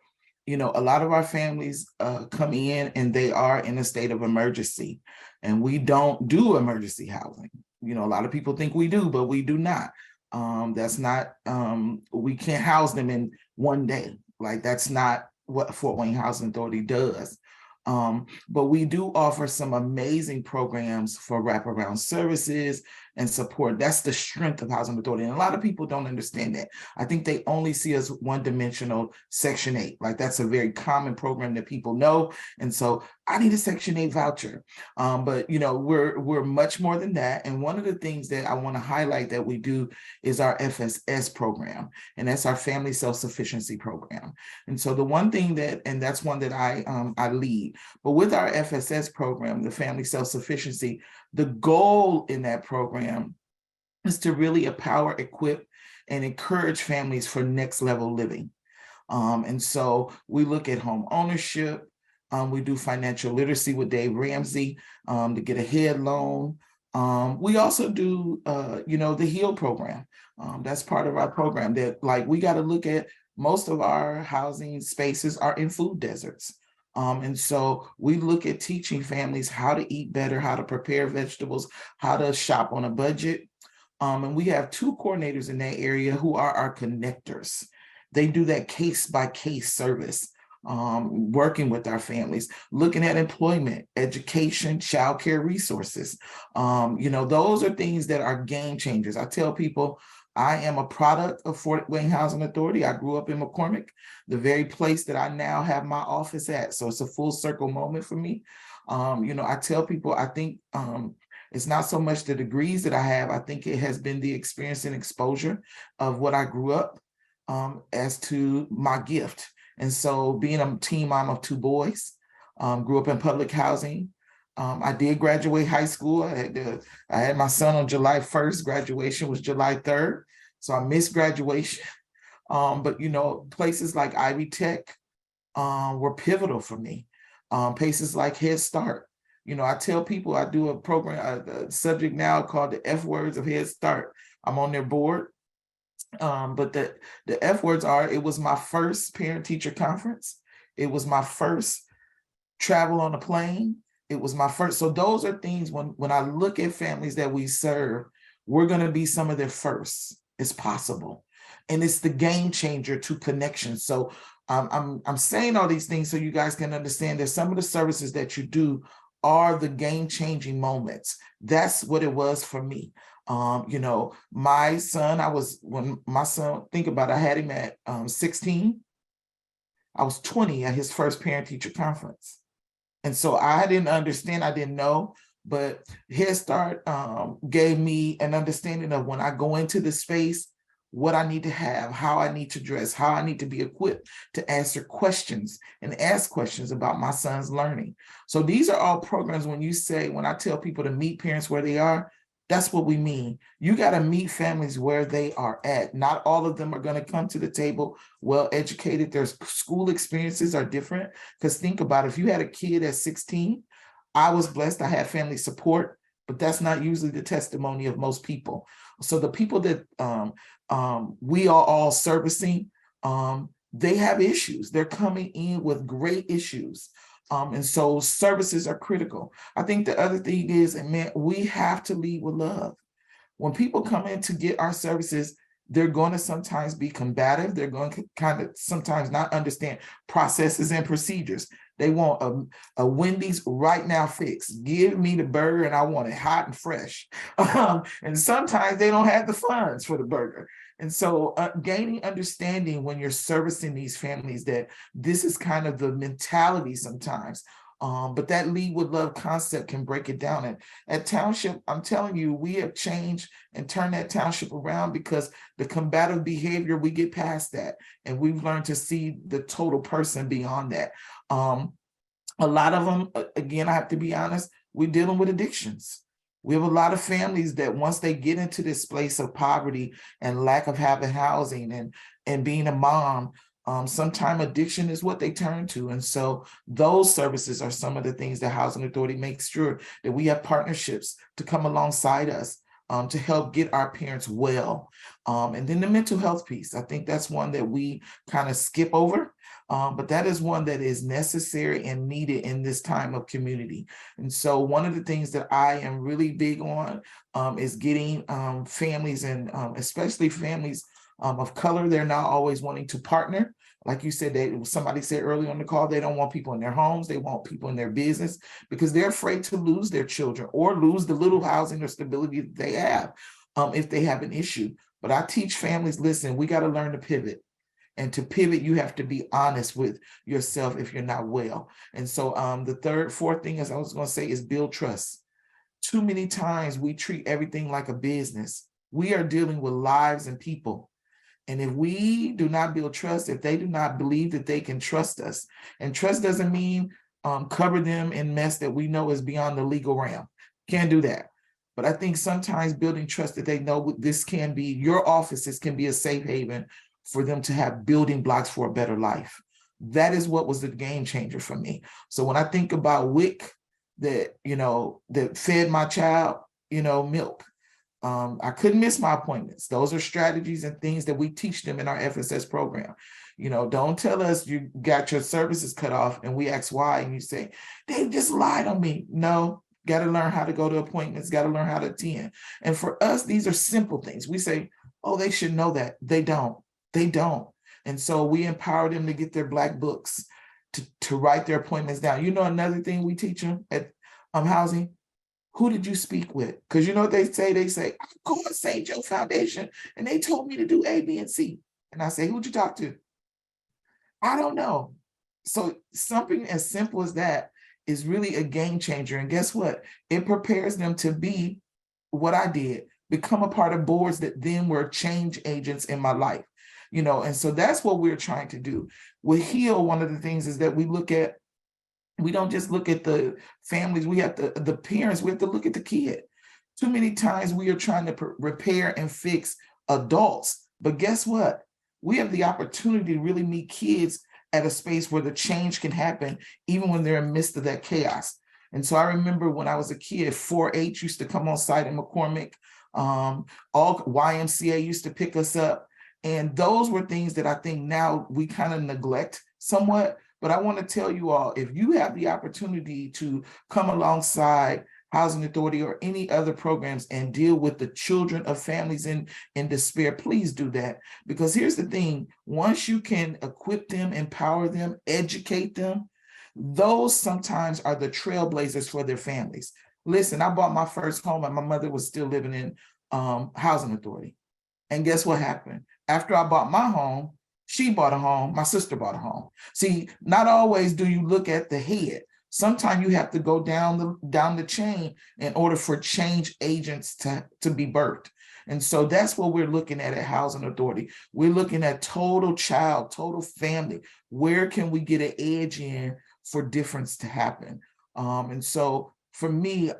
a lot of our families come in and they are in a state of emergency, and we don't do emergency housing. A lot of people think we do, but we do not. That's not, we can't house them in one day. Like, that's not what Fort Wayne Housing Authority does. But we do offer some amazing programs for wraparound services and support. That's the strength of Housing Authority. And a lot of people don't understand that. I think they only see us one-dimensional Section 8. Like, that's a very common program that people know. And so I need a Section 8 voucher. But we're much more than that. And one of the things that I want to highlight that we do is our FSS program. And that's our Family Self-Sufficiency Program. And so the one thing that's one that I lead. But with our FSS program, the Family Self-Sufficiency, the goal in that program is to really empower, equip, and encourage families for next level living. And so we look at home ownership. We do financial literacy with Dave Ramsey to get a head loan. We also do, the HEAL program. That's part of our program that, like, we got to look at, most of our housing spaces are in food deserts. And so we look at teaching families how to eat better, how to prepare vegetables, how to shop on a budget. And we have 2 coordinators in that area who are our connectors. They do that case by case service, working with our families, looking at employment, education, childcare resources. Those are things that are game changers. I tell people, I am a product of Fort Wayne Housing Authority. I grew up in McCormick, the very place that I now have my office at. So it's a full circle moment for me. I tell people, I think it's not so much the degrees that I have. I think it has been the experience and exposure of what I grew up as to my gift. And so being a teen mom of 2 boys, grew up in public housing. I did graduate high school. I had my son on July 1st. Graduation was July 3rd. So I missed graduation. But places like Ivy Tech were pivotal for me. Places like Head Start. I tell people I do a program, a subject now called the F words of Head Start. I'm on their board. But the F words are, it was my first parent-teacher conference. It was my first travel on a plane. It was my first. So those are things when I look at families that we serve, we're going to be some of their firsts. It's possible. And it's the game changer to connection. So I'm saying all these things so you guys can understand that some of the services that you do are the game changing moments. That's what it was for me. My son, think about it, I had him at 16. I was 20 at his first parent teacher conference. And so I didn't understand, I didn't know, but Head Start gave me an understanding of when I go into the space, what I need to have, how I need to dress, how I need to be equipped to answer questions and ask questions about my son's learning. So these are all programs when I tell people to meet parents where they are, that's what we mean. You got to meet families where they are at. Not all of them are going to come to the table well educated. Their school experiences are different. Because think about it, if you had a kid at 16, I was blessed, I had family support, but that's not usually the testimony of most people. So the people that we are all servicing, they have issues. They're coming in with great issues. And so services are critical. I think the other thing is, and man, we have to lead with love. When people come in to get our services, they're going to sometimes be combative. They're going to kind of sometimes not understand processes and procedures. They want a Wendy's right now fix. Give me the burger and I want it hot and fresh. And sometimes they don't have the funds for the burger. And so gaining understanding when you're servicing these families that this is kind of the mentality sometimes. But that lead with love concept can break it down. And at Township, I'm telling you, we have changed and turned that Township around because the combative behavior, we get past that. And we've learned to see the total person beyond that. A lot of them, again, I have to be honest, we're dealing with addictions. We have a lot of families that once they get into this place of poverty and lack of having housing and being a mom, sometimes addiction is what they turn to. And so those services are some of the things that Housing Authority makes sure that we have partnerships to come alongside us to help get our parents well. And then the mental health piece, I think that's one that we kind of skip over. But that is one that is necessary and needed in this time of community. And so one of the things that I am really big on is getting families and especially families of color. They're not always wanting to partner. Like you said, somebody said earlier on the call, they don't want people in their homes. They want people in their business because they're afraid to lose their children or lose the little housing or stability that they have if they have an issue. But I teach families, listen, we got to learn to pivot. And to pivot, you have to be honest with yourself if you're not well. And so the fourth thing, as I was going to say, is build trust. Too many times we treat everything like a business. We are dealing with lives and people. And if we do not build trust, if they do not believe that they can trust us, and trust doesn't mean cover them in mess that we know is beyond the legal realm. Can't do that. But I think sometimes building trust that they know this can be your office, this can be a safe haven for them to have building blocks for a better life. That is what was the game changer for me. So when I think about WIC that fed my child, milk, I couldn't miss my appointments. Those are strategies and things that we teach them in our FSS program. Don't tell us you got your services cut off and we ask why and you say, they just lied on me. No, got to learn how to go to appointments, got to learn how to attend. And for us, these are simple things. We say, oh, they should know that. They don't. They don't. And so we empower them to get their black books, to write their appointments down. Another thing we teach them at housing, who did you speak with? Because you know what they say? They say, I called St. Joe Foundation and they told me to do A, B, and C. And I say, who'd you talk to? I don't know. So something as simple as that is really a game changer. And guess what? It prepares them to be what I did, become a part of boards that then were change agents in my life. And so that's what we're trying to do. With HEAL, one of the things is that we don't just look at the families, we have to, the parents, we have to look at the kid. Too many times we are trying to repair and fix adults, but guess what? We have the opportunity to really meet kids at a space where the change can happen, even when they're in the midst of that chaos. And so I remember when I was a kid, 4-H used to come on site in McCormick, all YMCA used to pick us up. And those were things that I think now we kind of neglect somewhat. But I want to tell you all, if you have the opportunity to come alongside Housing Authority or any other programs and deal with the children of families in despair, please do that. Because here's the thing, once you can equip them, empower them, educate them, those sometimes are the trailblazers for their families. Listen, I bought my first home and my mother was still living in Housing Authority. And guess what happened? After I bought my home, she bought a home, my sister bought a home. See, not always do you look at the head, Sometimes you have to go down the chain in order for change agents to be birthed. And so that's what we're looking at Housing Authority. We're looking at total child, total family. Where can we get an edge in for difference to happen? And so for me,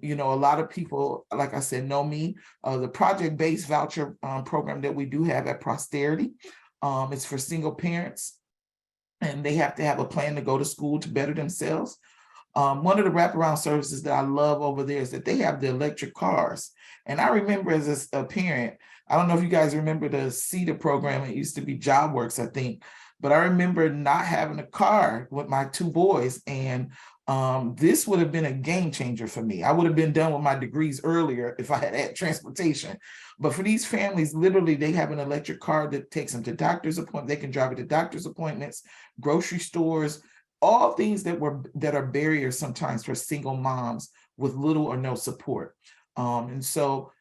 you know, a lot of people, like I said, know me. The project-based voucher program that we do have at Prosperity, it's for single parents, and they have to have a plan to go to school to better themselves. One of the wraparound services that I love over there is that they have the electric cars. And I remember as a parent, I don't know if you guys remember the CETA program. It used to be JobWorks, I think. But I remember not having a car with my two boys. And this would have been a game changer for me. I would have been done with my degrees earlier if I had transportation. But for these families, literally, they have an electric car that takes them to doctor's appointments. They can drive it to doctor's appointments, grocery stores, all things that are barriers sometimes for single moms with little or no support. And so,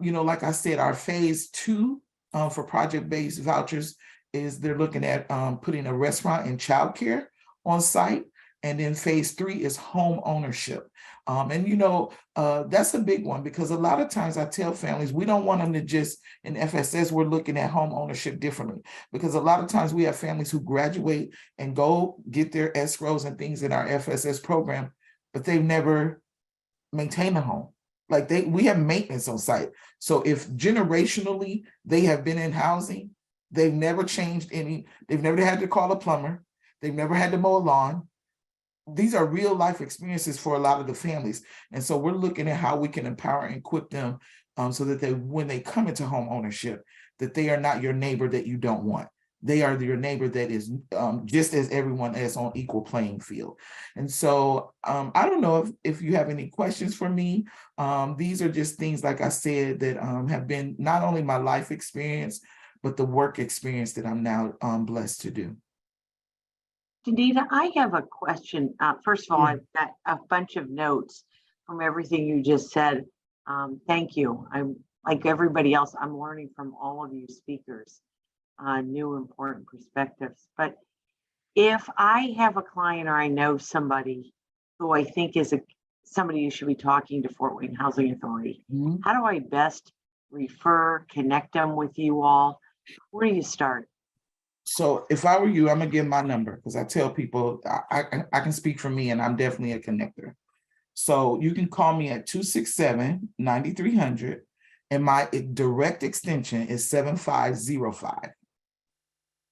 you know, like I said, our phase 2 for project-based vouchers is they're looking at putting a restaurant and childcare on site. And then phase 3 is home ownership. And, you know, that's a big one, because a lot of times I tell families, we don't want them to just, in FSS, we're looking at home ownership differently, because a lot of times we have families who graduate and go get their escrows and things in our FSS program, but they've never maintained a home. Like we have maintenance on site. So if generationally they have been in housing, they've never changed they've never had to call a plumber. They've never had to mow a lawn. These are real life experiences for a lot of the families. And so we're looking at how we can empower and equip them so that when they come into home ownership, that they are not your neighbor that you don't want. They are your neighbor that is just as everyone is on equal playing field. And so I don't know if you have any questions for me. These are just things, like I said, that have been not only my life experience, but the work experience that I'm now blessed to do. Denita, I have a question. First of all, I've got a bunch of notes from everything you just said. Thank you. I'm like everybody else, I'm learning from all of you speakers on new important perspectives. But if I have a client or I know somebody who I think is somebody you should be talking to Fort Wayne Housing Authority, how do I best connect them with you all? Where do you start? So if I were you, I'm gonna give my number, because I tell people I can speak for me, and I'm definitely a connector. So you can call me at 267-9300, and my direct extension is 7505.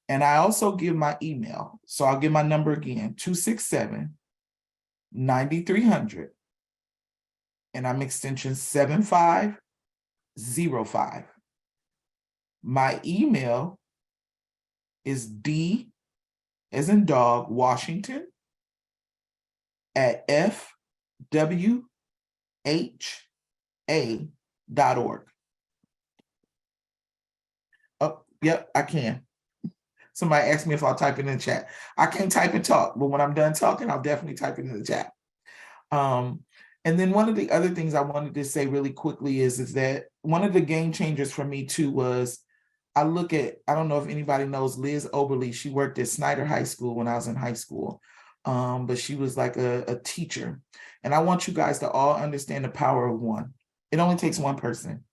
And I also give my email. So I'll give my number again, 267-9300, and I'm extension 7505. My email is D as in dog, Washington, at FWHA.org. Oh, yep, I can. Somebody asked me if I'll type it in the chat. I can type and talk, but when I'm done talking, I'll definitely type it in the chat. And then one of the other things I wanted to say really quickly is that one of the game changers for me too was, I look at, I don't know if anybody knows Liz Oberly. She worked at Snyder High School when I was in high school, but she was like a teacher. And I want you guys to all understand the power of one. It only takes one person.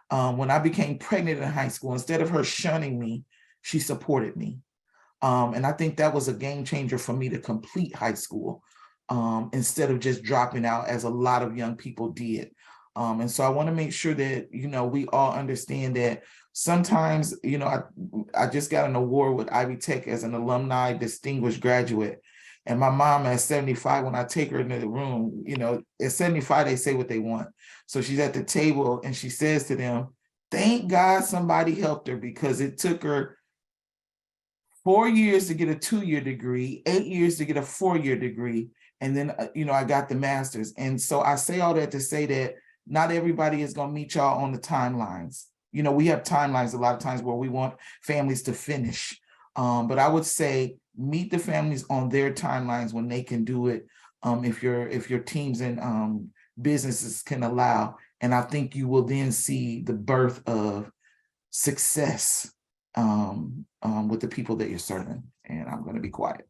When I became pregnant in high school, instead of her shunning me, she supported me. And I think that was a game changer for me to complete high school instead of just dropping out, as a lot of young people did. And so I want to make sure that, you know, we all understand that sometimes, you know, I just got an award with Ivy Tech as an alumni distinguished graduate. And my mom at 75, when I take her into the room, you know, at 75, they say what they want. So she's at the table and she says to them, thank God somebody helped her, because it took her 4 years to get a 2-year degree, 8 years to get a 4-year degree. And then, you know, I got the master's. And so I say all that to say that not everybody is going to meet y'all on the timelines. You know, we have timelines a lot of times where we want families to finish. But I would say meet the families on their timelines when they can do it, if your teams and businesses can allow. And I think you will then see the birth of success with the people that you're serving. And I'm going to be quiet.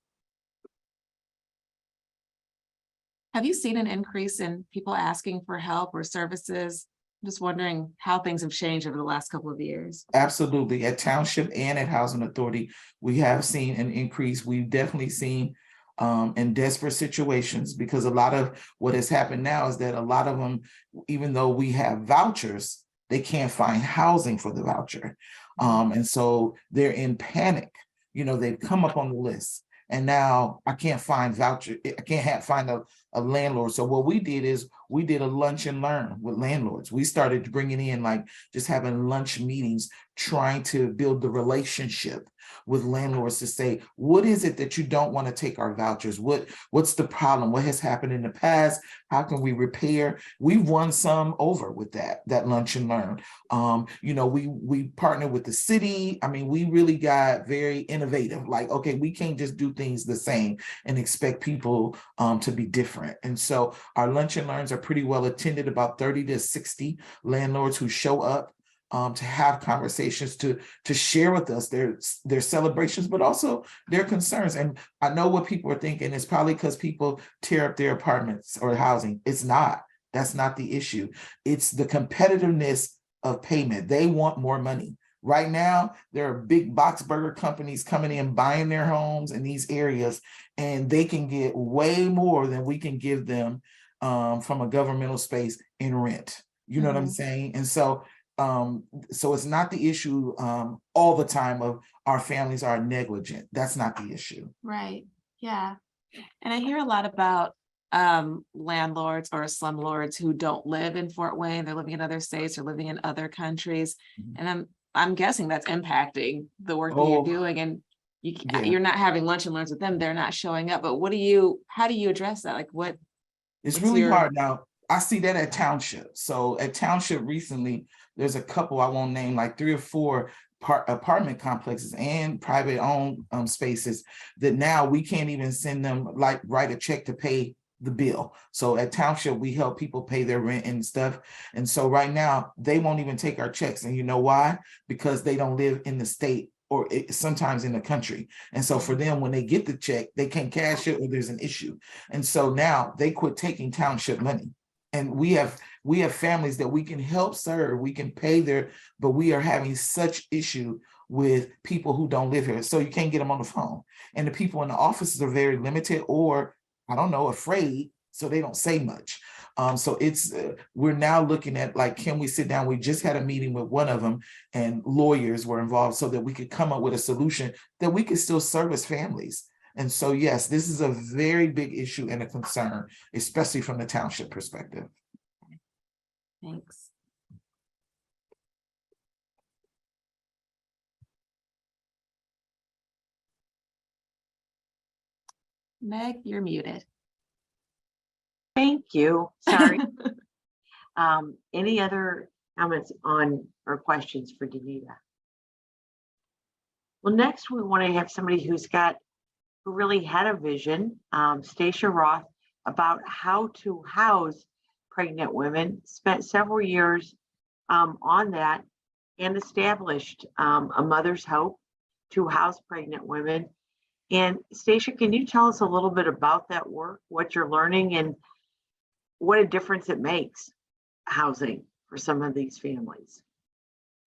Have you seen an increase in people asking for help or services? I'm just wondering how things have changed over the last couple of years. Absolutely. At Township and at Housing Authority, we have seen an increase. We've definitely seen in desperate situations, because a lot of what has happened now is that a lot of them, even though we have vouchers, they can't find housing for the voucher. And so they're in panic. You know, they've come up on the list. And now I can't find voucher. I can't find a landlord. So what we did is we did a lunch and learn with landlords. We started bringing in, like, just having lunch meetings, trying to build the relationship with landlords to say, what is it that you don't want to take our vouchers? What's the problem? What has happened in the past? How can we repair? We've won some over with that lunch and learn. You know, we partnered with the city. I mean, we really got very innovative. Like, okay, we can't just do things the same and expect people to be different. And so our lunch and learns are pretty well attended, about 30 to 60 landlords who show up to have conversations, to share with us their celebrations, but also their concerns. And I know what people are thinking. It's probably because people tear up their apartments or housing. It's not. That's not the issue. It's the competitiveness of payment. They want more money. Right now, there are big box burger companies coming in, buying their homes in these areas, and they can get way more than we can give them from a governmental space in rent. You know what I'm saying? And so it's not the issue all the time of our families are negligent. That's not the issue. Right. Yeah. And I hear a lot about landlords or slumlords who don't live in Fort Wayne. They're living in other states or living in other countries. And I'm guessing that's impacting the work that you're doing. And you're not having lunch and learns with them. They're not showing up. But how do you address that? Like, what? It's really hard now. I see that at Township. So at Township recently, there's a couple, I won't name, like 3 or 4 apartment complexes and private owned spaces that now we can't even send them, like, write a check to pay the bill. So at Township, we help people pay their rent and stuff. And so right now they won't even take our checks. And you know why? Because they don't live in the state or sometimes in the country. And so for them, when they get the check, they can't cash it or there's an issue. And so now they quit taking Township money. And we have families that we can help serve, we can pay but we are having such issue with people who don't live here. So you can't get them on the phone. And the people in the offices are very limited, or I don't know, afraid, so they don't say much. So it's we're now looking at, like, can we sit down? We just had a meeting with one of them, and lawyers were involved so that we could come up with a solution that we could still service families. And so, yes, this is a very big issue and a concern, especially from the Township perspective. Thanks. Meg, you're muted. Thank you. Sorry. Any other comments on or questions for Denita? Well, next we want to have somebody who really had a vision, Stasia Roth, about how to house pregnant women, spent several years on that, and established a Mother's Hope to house pregnant women. And Stasia, can you tell us a little bit about that work, what you're learning, and what a difference it makes housing for some of these families?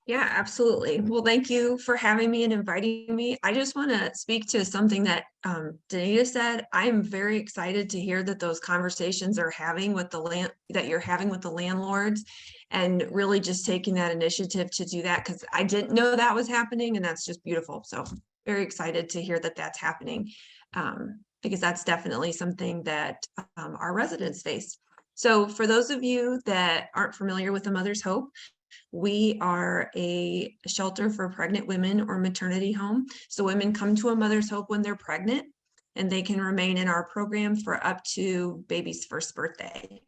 Yeah, absolutely. Well, thank you for having me and inviting me. I just want to speak to something that Denita said. I'm very excited to hear that those conversations are having with that you're having with the landlords, and really just taking that initiative to do that, because I didn't know that was happening, and that's just beautiful. So very excited to hear that that's happening, because that's definitely something that our residents face. So for those of you that aren't familiar with the Mother's Hope, we are a shelter for pregnant women or maternity home. So women come to a Mother's Hope when they're pregnant, and they can remain in our program for up to baby's first birthday.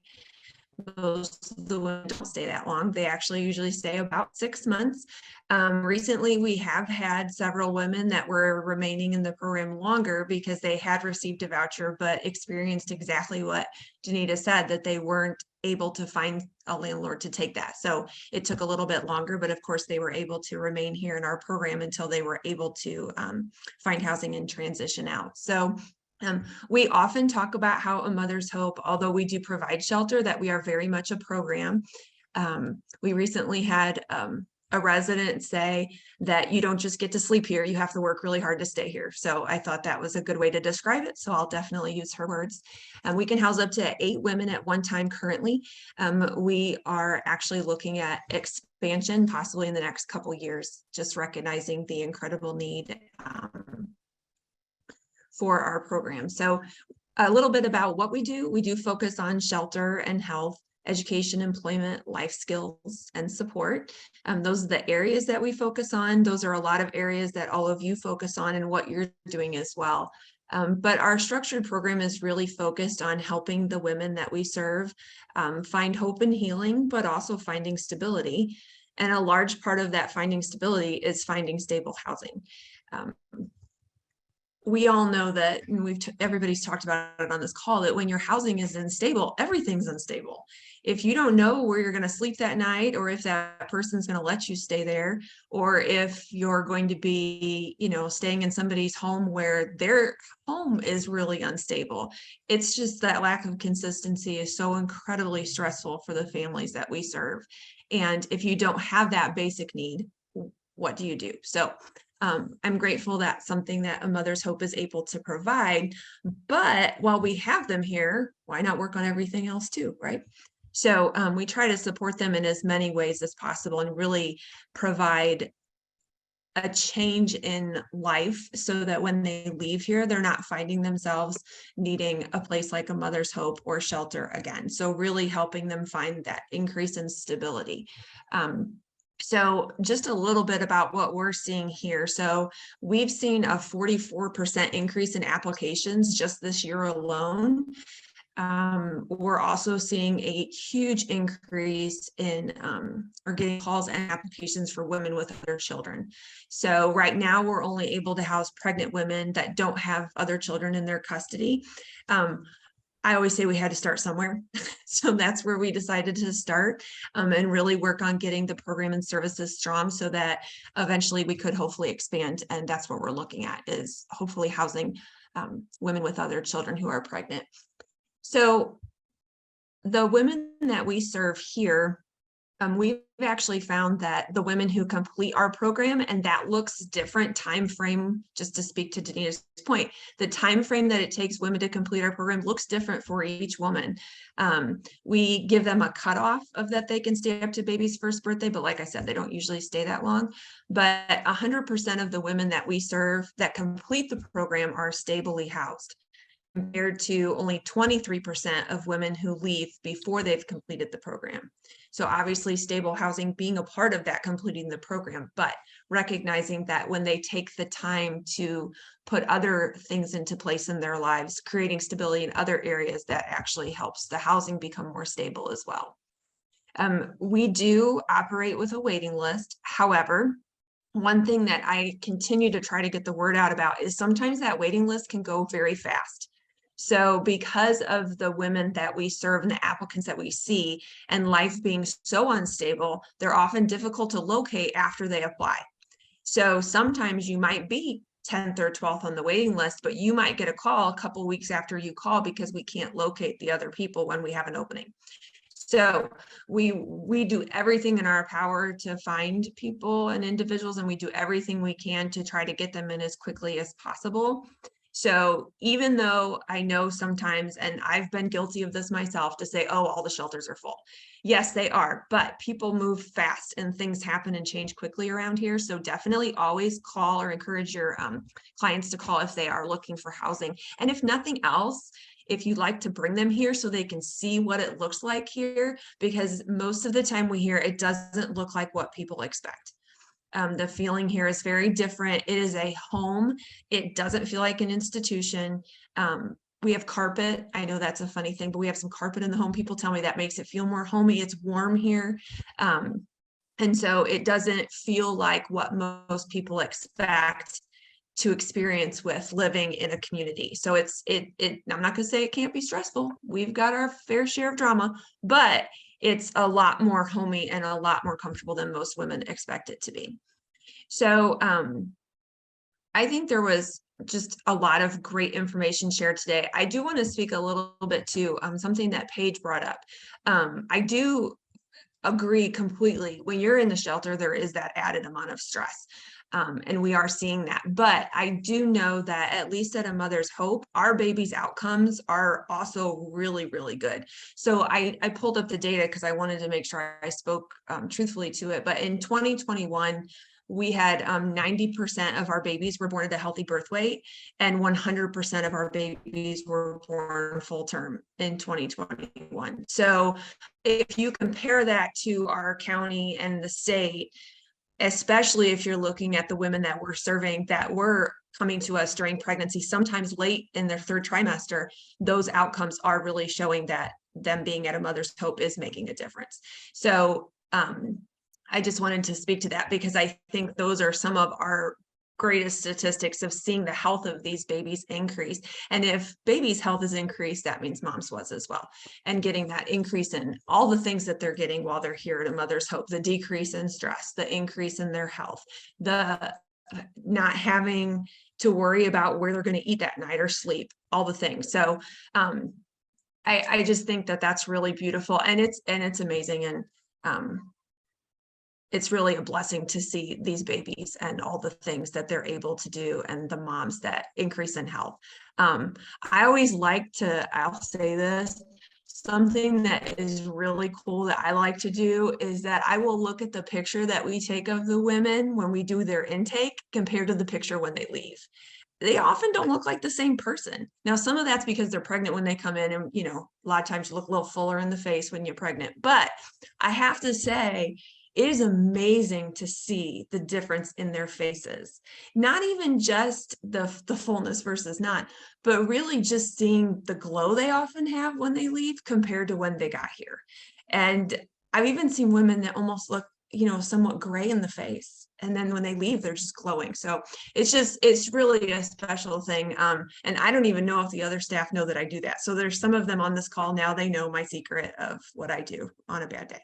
Most of the women don't stay that long. They actually usually stay about 6 months. Recently, we have had several women that were remaining in the program longer because they had received a voucher, but experienced exactly what Denita said, that they weren't able to find a landlord to take that. So it took a little bit longer, but of course they were able to remain here in our program until they were able to find housing and transition out. So We often talk about how A Mother's Hope, although we do provide shelter, that we are very much a program. We recently had a resident say that you don't just get to sleep here, you have to work really hard to stay here. So I thought that was a good way to describe it. So I'll definitely use her words. We can house up to 8 women at one time currently. We are actually looking at expansion possibly in the next couple years, just recognizing the incredible need for our program. So a little bit about what we do focus on shelter and health, education, employment, life skills, and support. Those are the areas that we focus on. Those are a lot of areas that all of you focus on and what you're doing as well. But our structured program is really focused on helping the women that we serve find hope and healing, but also finding stability. And a large part of that finding stability is finding stable housing. We all know that, and everybody's talked about it on this call, that when your housing is unstable, everything's unstable. If you don't know where you're going to sleep that night, or if that person's going to let you stay there, or if you're going to be, staying in somebody's home where their home is really unstable, it's just that lack of consistency is so incredibly stressful for the families that we serve. And if you don't have that basic need, what do you do? So I'm grateful that's something that A Mother's Hope is able to provide, but while we have them here, why not work on everything else too, right? So we try to support them in as many ways as possible and really provide a change in life so that when they leave here, they're not finding themselves needing a place like A Mother's Hope or shelter again. So really helping them find that increase in stability. So just a little bit about what we're seeing here. So we've seen a 44% increase in applications just this year alone. We're also seeing a huge increase in or getting calls and applications for women with other children. So right now we're only able to house pregnant women that don't have other children in their custody. I always say we had to start somewhere. So that's where we decided to start and really work on getting the program and services strong so that eventually we could hopefully expand. And that's what we're looking at, is hopefully housing women with other children who are pregnant. So the women that we serve here, we've actually found that the women who complete our program, and that looks different time frame, just to speak to Denita's point, the time frame that it takes women to complete our program looks different for each woman. We give them a cutoff of that they can stay up to baby's first birthday, but like I said, they don't usually stay that long. But 100% of the women that we serve that complete the program are stably housed, compared to only 23% of women who leave before they've completed the program. So obviously stable housing being a part of that completing the program, but recognizing that when they take the time to put other things into place in their lives, creating stability in other areas, that actually helps the housing become more stable as well. We do operate with a waiting list. However, one thing that I continue to try to get the word out about is sometimes that waiting list can go very fast. So because of the women that we serve and the applicants that we see, and life being so unstable, they're often difficult to locate after they apply. So sometimes you might be 10th or 12th on the waiting list, but you might get a call a couple weeks after you call because we can't locate the other people when we have an opening. So we do everything in our power to find people and individuals, and we do everything we can to try to get them in as quickly as possible. So even though I know sometimes, and I've been guilty of this myself, to say, oh, all the shelters are full. Yes, they are, but people move fast and things happen and change quickly around here. So definitely always call or encourage your clients to call if they are looking for housing. And if nothing else, if you'd like to bring them here so they can see what it looks like here, because most of the time we hear it doesn't look like what people expect. The feeling here is very different. It is a home. It doesn't feel like an institution. We have carpet. I know that's a funny thing, but we have some carpet in the home. People tell me that makes it feel more homey. It's warm here. And so it doesn't feel like what most people expect to experience with living in a community. So I'm not going to say it can't be stressful. We've got our fair share of drama, but it's a lot more homey and a lot more comfortable than most women expect it to be. So I think there was just a lot of great information shared today. I do want to speak a little bit to something that Paige brought up. I do agree completely. When you're in the shelter, there is that added amount of stress. And we are seeing that. But I do know that at least at A Mother's Hope, our babies' outcomes are also really, really good. So I pulled up the data because I wanted to make sure I spoke truthfully to it. But in 2021, we had 90% of our babies were born at a healthy birth weight, and 100% of our babies were born full term in 2021. So if you compare that to our county and the state, especially if you're looking at the women that we're serving that were coming to us during pregnancy, sometimes late in their third trimester, those outcomes are really showing that them being at A Mother's Hope is making a difference. So I just wanted to speak to that because I think those are some of our greatest statistics of seeing the health of these babies increase. And if babies' health is increased, that means mom's was as well. And getting that increase in all the things that they're getting while they're here at A Mother's Hope, the decrease in stress, the increase in their health, the not having to worry about where they're going to eat that night or sleep, all the things. So I just think that that's really beautiful, and it's amazing. And it's really a blessing to see these babies and all the things that they're able to do and the moms that increase in health. I always like to, I'll say this, something that is really cool that I like to do is that I will look at the picture that we take of the women when we do their intake compared to the picture when they leave. They often don't look like the same person. Now, some of that's because they're pregnant when they come in, and, you know, a lot of times you look a little fuller in the face when you're pregnant. But I have to say, it is amazing to see the difference in their faces. Not even just the fullness versus not, but really just seeing the glow they often have when they leave compared to when they got here. And I've even seen women that almost look, you know, somewhat gray in the face. And then when they leave, they're just glowing. So it's really a special thing. And I don't even know if the other staff know that I do that. So there's some of them on this call now, they know my secret of what I do on a bad day.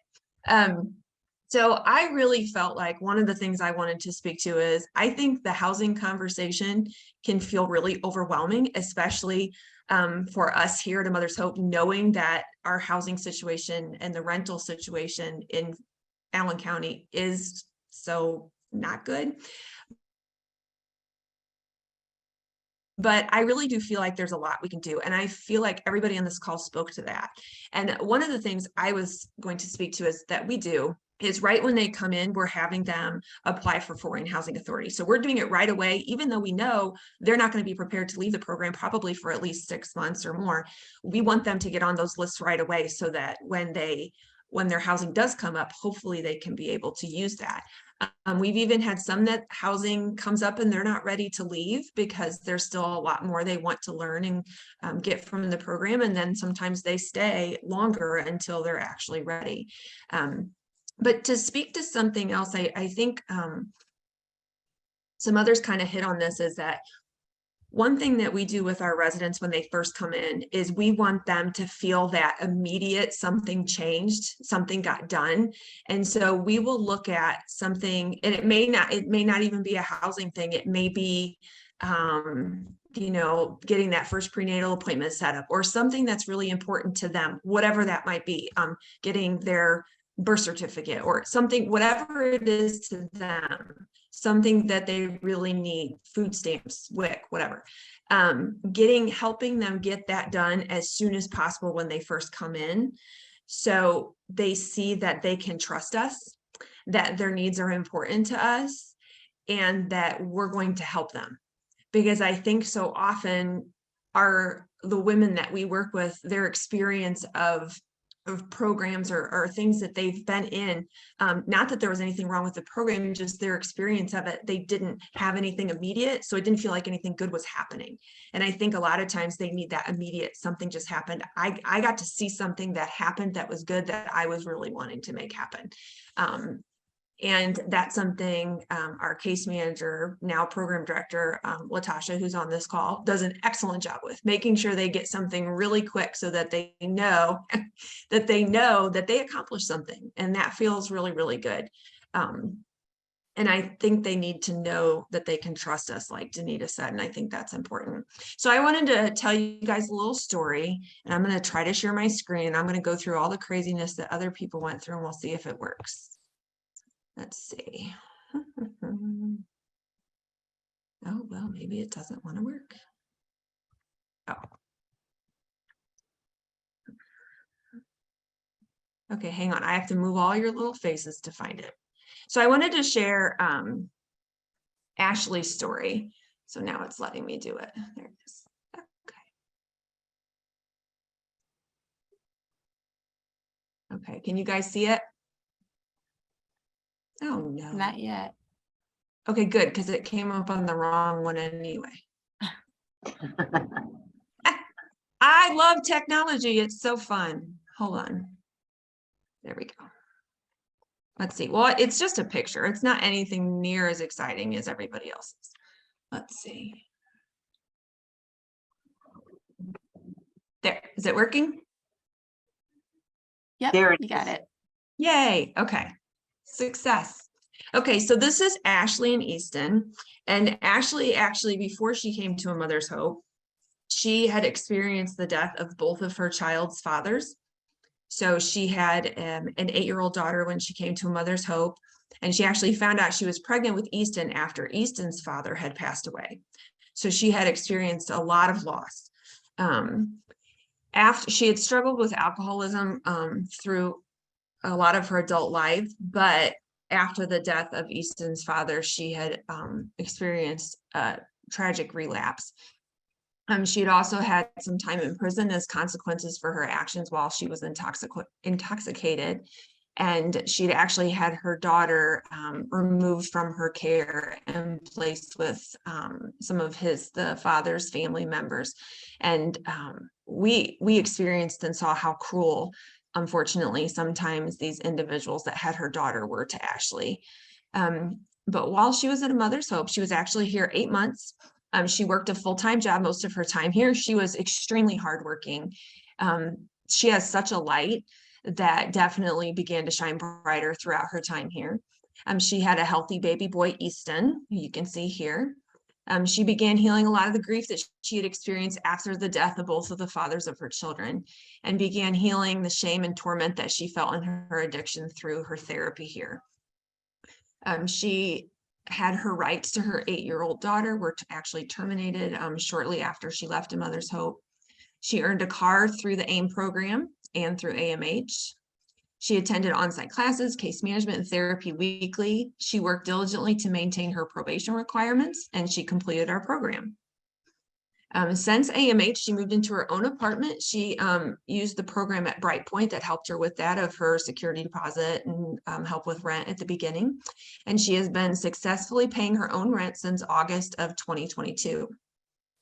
So I really felt like one of the things I wanted to speak to is I think the housing conversation can feel really overwhelming, especially for us here at A Mother's Hope, knowing that our housing situation and the rental situation in Allen County is so not good. But I really do feel like there's a lot we can do. And I feel like everybody on this call spoke to that. And one of the things I was going to speak to is that we do is right when they come in, we're having them apply for Fort Wayne Housing Authority. So we're doing it right away, even though we know they're not going to be prepared to leave the program probably for at least 6 months or more. We want them to get on those lists right away so that when their housing does come up, hopefully they can be able to use that. We've even had some that housing comes up and they're not ready to leave because there's still a lot more they want to learn and get from the program. And then sometimes they stay longer until they're actually ready. But to speak to something else, I think some others kind of hit on this, is that one thing that we do with our residents when they first come in is we want them to feel that immediate something changed, something got done. And so we will look at something, and it may not even be a housing thing. It may be, you know, getting that first prenatal appointment set up or something that's really important to them, whatever that might be, getting their birth certificate or something, whatever it is to them, something that they really need, food stamps, WIC, whatever, helping them get that done as soon as possible when they first come in. So they see that they can trust us, that their needs are important to us, and that we're going to help them. Because I think so often the women that we work with, their experience of programs or things that they've been in, not that there was anything wrong with the program, just their experience of it, they didn't have anything immediate, so it didn't feel like anything good was happening. And I think a lot of times they need that immediate, something just happened. I got to see something that happened that was good, that I was really wanting to make happen. And that's something our case manager, now program director, Latasha, who's on this call, does an excellent job with, making sure they get something really quick so that they know that they accomplished something. And that feels really, really good. And I think they need to know that they can trust us, like Denita said, and I think that's important. So I wanted to tell you guys a little story, and I'm going to try to share my screen, and I'm going to go through all the craziness that other people went through, and we'll see if it works. Let's see. Oh, well, maybe it doesn't want to work. Oh. Okay, hang on. I have to move all your little faces to find it. So I wanted to share Ashley's story. So now it's letting me do it. There it is. Okay. Okay, can you guys see it? Oh, no. Not yet. Okay, good, because it came up on the wrong one anyway. I love technology. It's so fun. Hold on. There we go. Let's see. Well, it's just a picture. It's not anything near as exciting as everybody else's. Let's see. There. Is it working? Yep, There it you got is. it. Yay. Okay. Success. Okay, so this is Ashley and Easton. And Ashley, actually, before she came to A Mother's Hope, she had experienced the death of both of her child's fathers. So she had an 8-year-old daughter when she came to A Mother's Hope, and she actually found out she was pregnant with Easton after Easton's father had passed away. So she had experienced a lot of loss. After she had struggled with alcoholism through a lot of her adult life, but after the death of Easton's father, she had experienced a tragic relapse. She had also had some time in prison as consequences for her actions while she was intoxicated. And she'd actually had her daughter removed from her care and placed with some of the father's family members. And we experienced and saw how cruel, unfortunately, sometimes these individuals that had her daughter were to Ashley. But while she was at A Mother's Hope, she was actually here 8 months. She worked a full-time job most of her time here. She was extremely hardworking. She has such a light that definitely began to shine brighter throughout her time here. She had a healthy baby boy, Easton, who you can see here. She began healing a lot of the grief that she had experienced after the death of both of the fathers of her children, and began healing the shame and torment that she felt in her addiction through her therapy here. She had her rights to her 8-year-old daughter were actually terminated shortly after she left A Mother's Hope. She earned a car through the AIM program and through AMH. She attended on-site classes, case management, and therapy weekly. She worked diligently to maintain her probation requirements, and she completed our program. Since AMH, she moved into her own apartment. She used the program at Bright Point that helped her with that of her security deposit and help with rent at the beginning. And she has been successfully paying her own rent since August of 2022.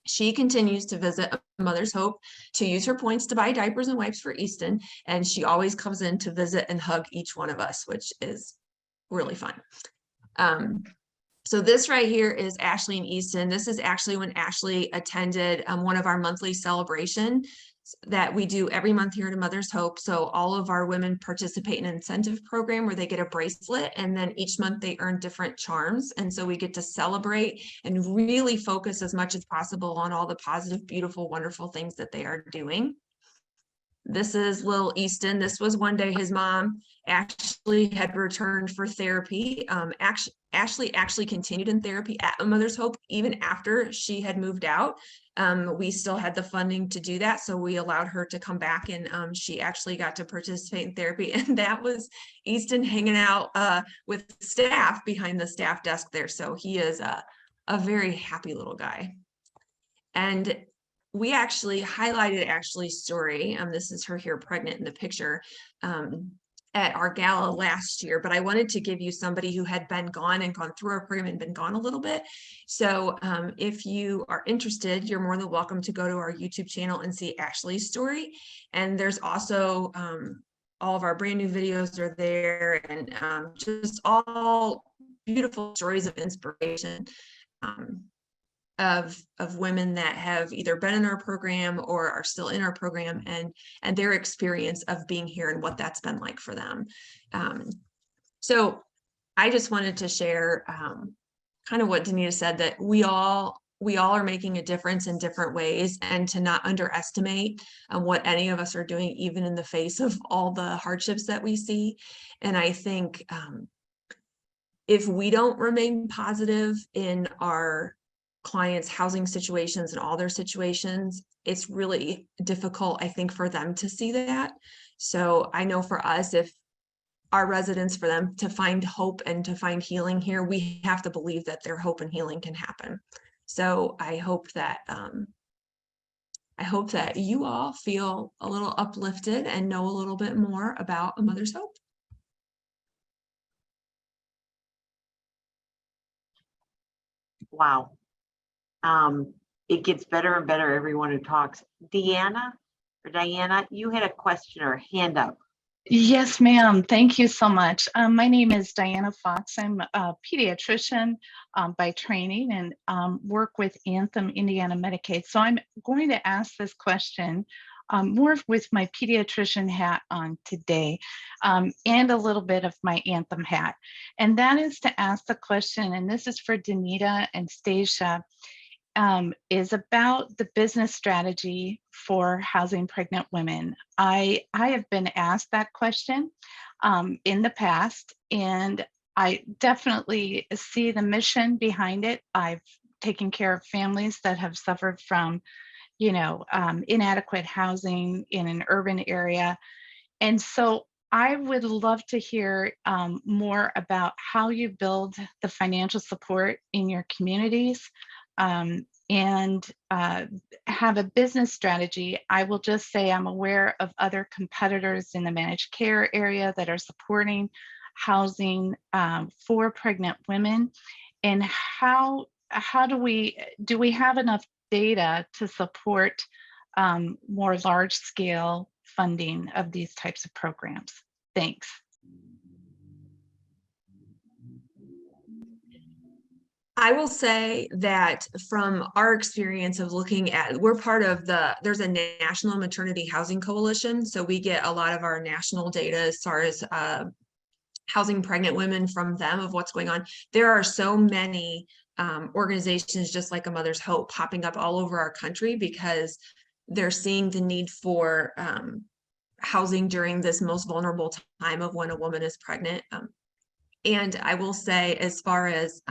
She continues to visit A Mother's Hope to use her points to buy diapers and wipes for Easton. And she always comes in to visit and hug each one of us, which is really fun. So this right here is Ashley and Easton. This is actually when Ashley attended one of our monthly celebrations that we do every month here at A Mother's Hope. So all of our women participate in an incentive program where they get a bracelet, and then each month they earn different charms. And so we get to celebrate and really focus as much as possible on all the positive, beautiful, wonderful things that they are doing. This is little Easton. This was one day his mom, Ashley, had returned for therapy. Ashley actually continued in therapy at A Mother's Hope even after she had moved out. We still had the funding to do that, so we allowed her to come back, and she actually got to participate in therapy. And that was Easton hanging out with staff behind the staff desk there. So he is a very happy little guy. And we actually highlighted Ashley's story. This is her here pregnant in the picture at our gala last year, but I wanted to give you somebody who had been gone and gone through our program and been gone a little bit. So if you are interested, you're more than welcome to go to our YouTube channel and see Ashley's story. And there's also all of our brand new videos are there, and just all beautiful stories of inspiration. Of women that have either been in our program or are still in our program, and their experience of being here and what that's been like for them. So I just wanted to share kind of what Denita said, that we all are making a difference in different ways, and to not underestimate what any of us are doing, even in the face of all the hardships that we see. And I think if we don't remain positive in our clients' housing situations and all their situations, it's really difficult, I think, for them to see that. So I know for us, if our residents, for them to find hope and to find healing here, we have to believe that their hope and healing can happen. So I hope that you all feel a little uplifted and know a little bit more about A Mother's Hope. Wow. It gets better and better, everyone who talks. Diana, you had a question or a hand up. Yes, ma'am. Thank you so much. My name is Diana Fox. I'm a pediatrician by training and work with Anthem Indiana Medicaid. So I'm going to ask this question more with my pediatrician hat on today, and a little bit of my Anthem hat. And that is to ask the question, and this is for Denita and Stasia, is about the business strategy for housing pregnant women. I have been asked that question in the past, and I definitely see the mission behind it. I've taken care of families that have suffered from, inadequate housing in an urban area. And so I would love to hear more about how you build the financial support in your communities, and have a business strategy. I will just say I'm aware of other competitors in the managed care area that are supporting housing for pregnant women. And how do we have enough data to support more large scale funding of these types of programs? Thanks. I will say that from our experience of looking at, we're part of there's a National Maternity Housing Coalition. So we get a lot of our national data as far as housing pregnant women from them, of what's going on. There are so many organizations just like A Mother's Hope popping up all over our country, because they're seeing the need for housing during this most vulnerable time of when a woman is pregnant. And I will say, as far as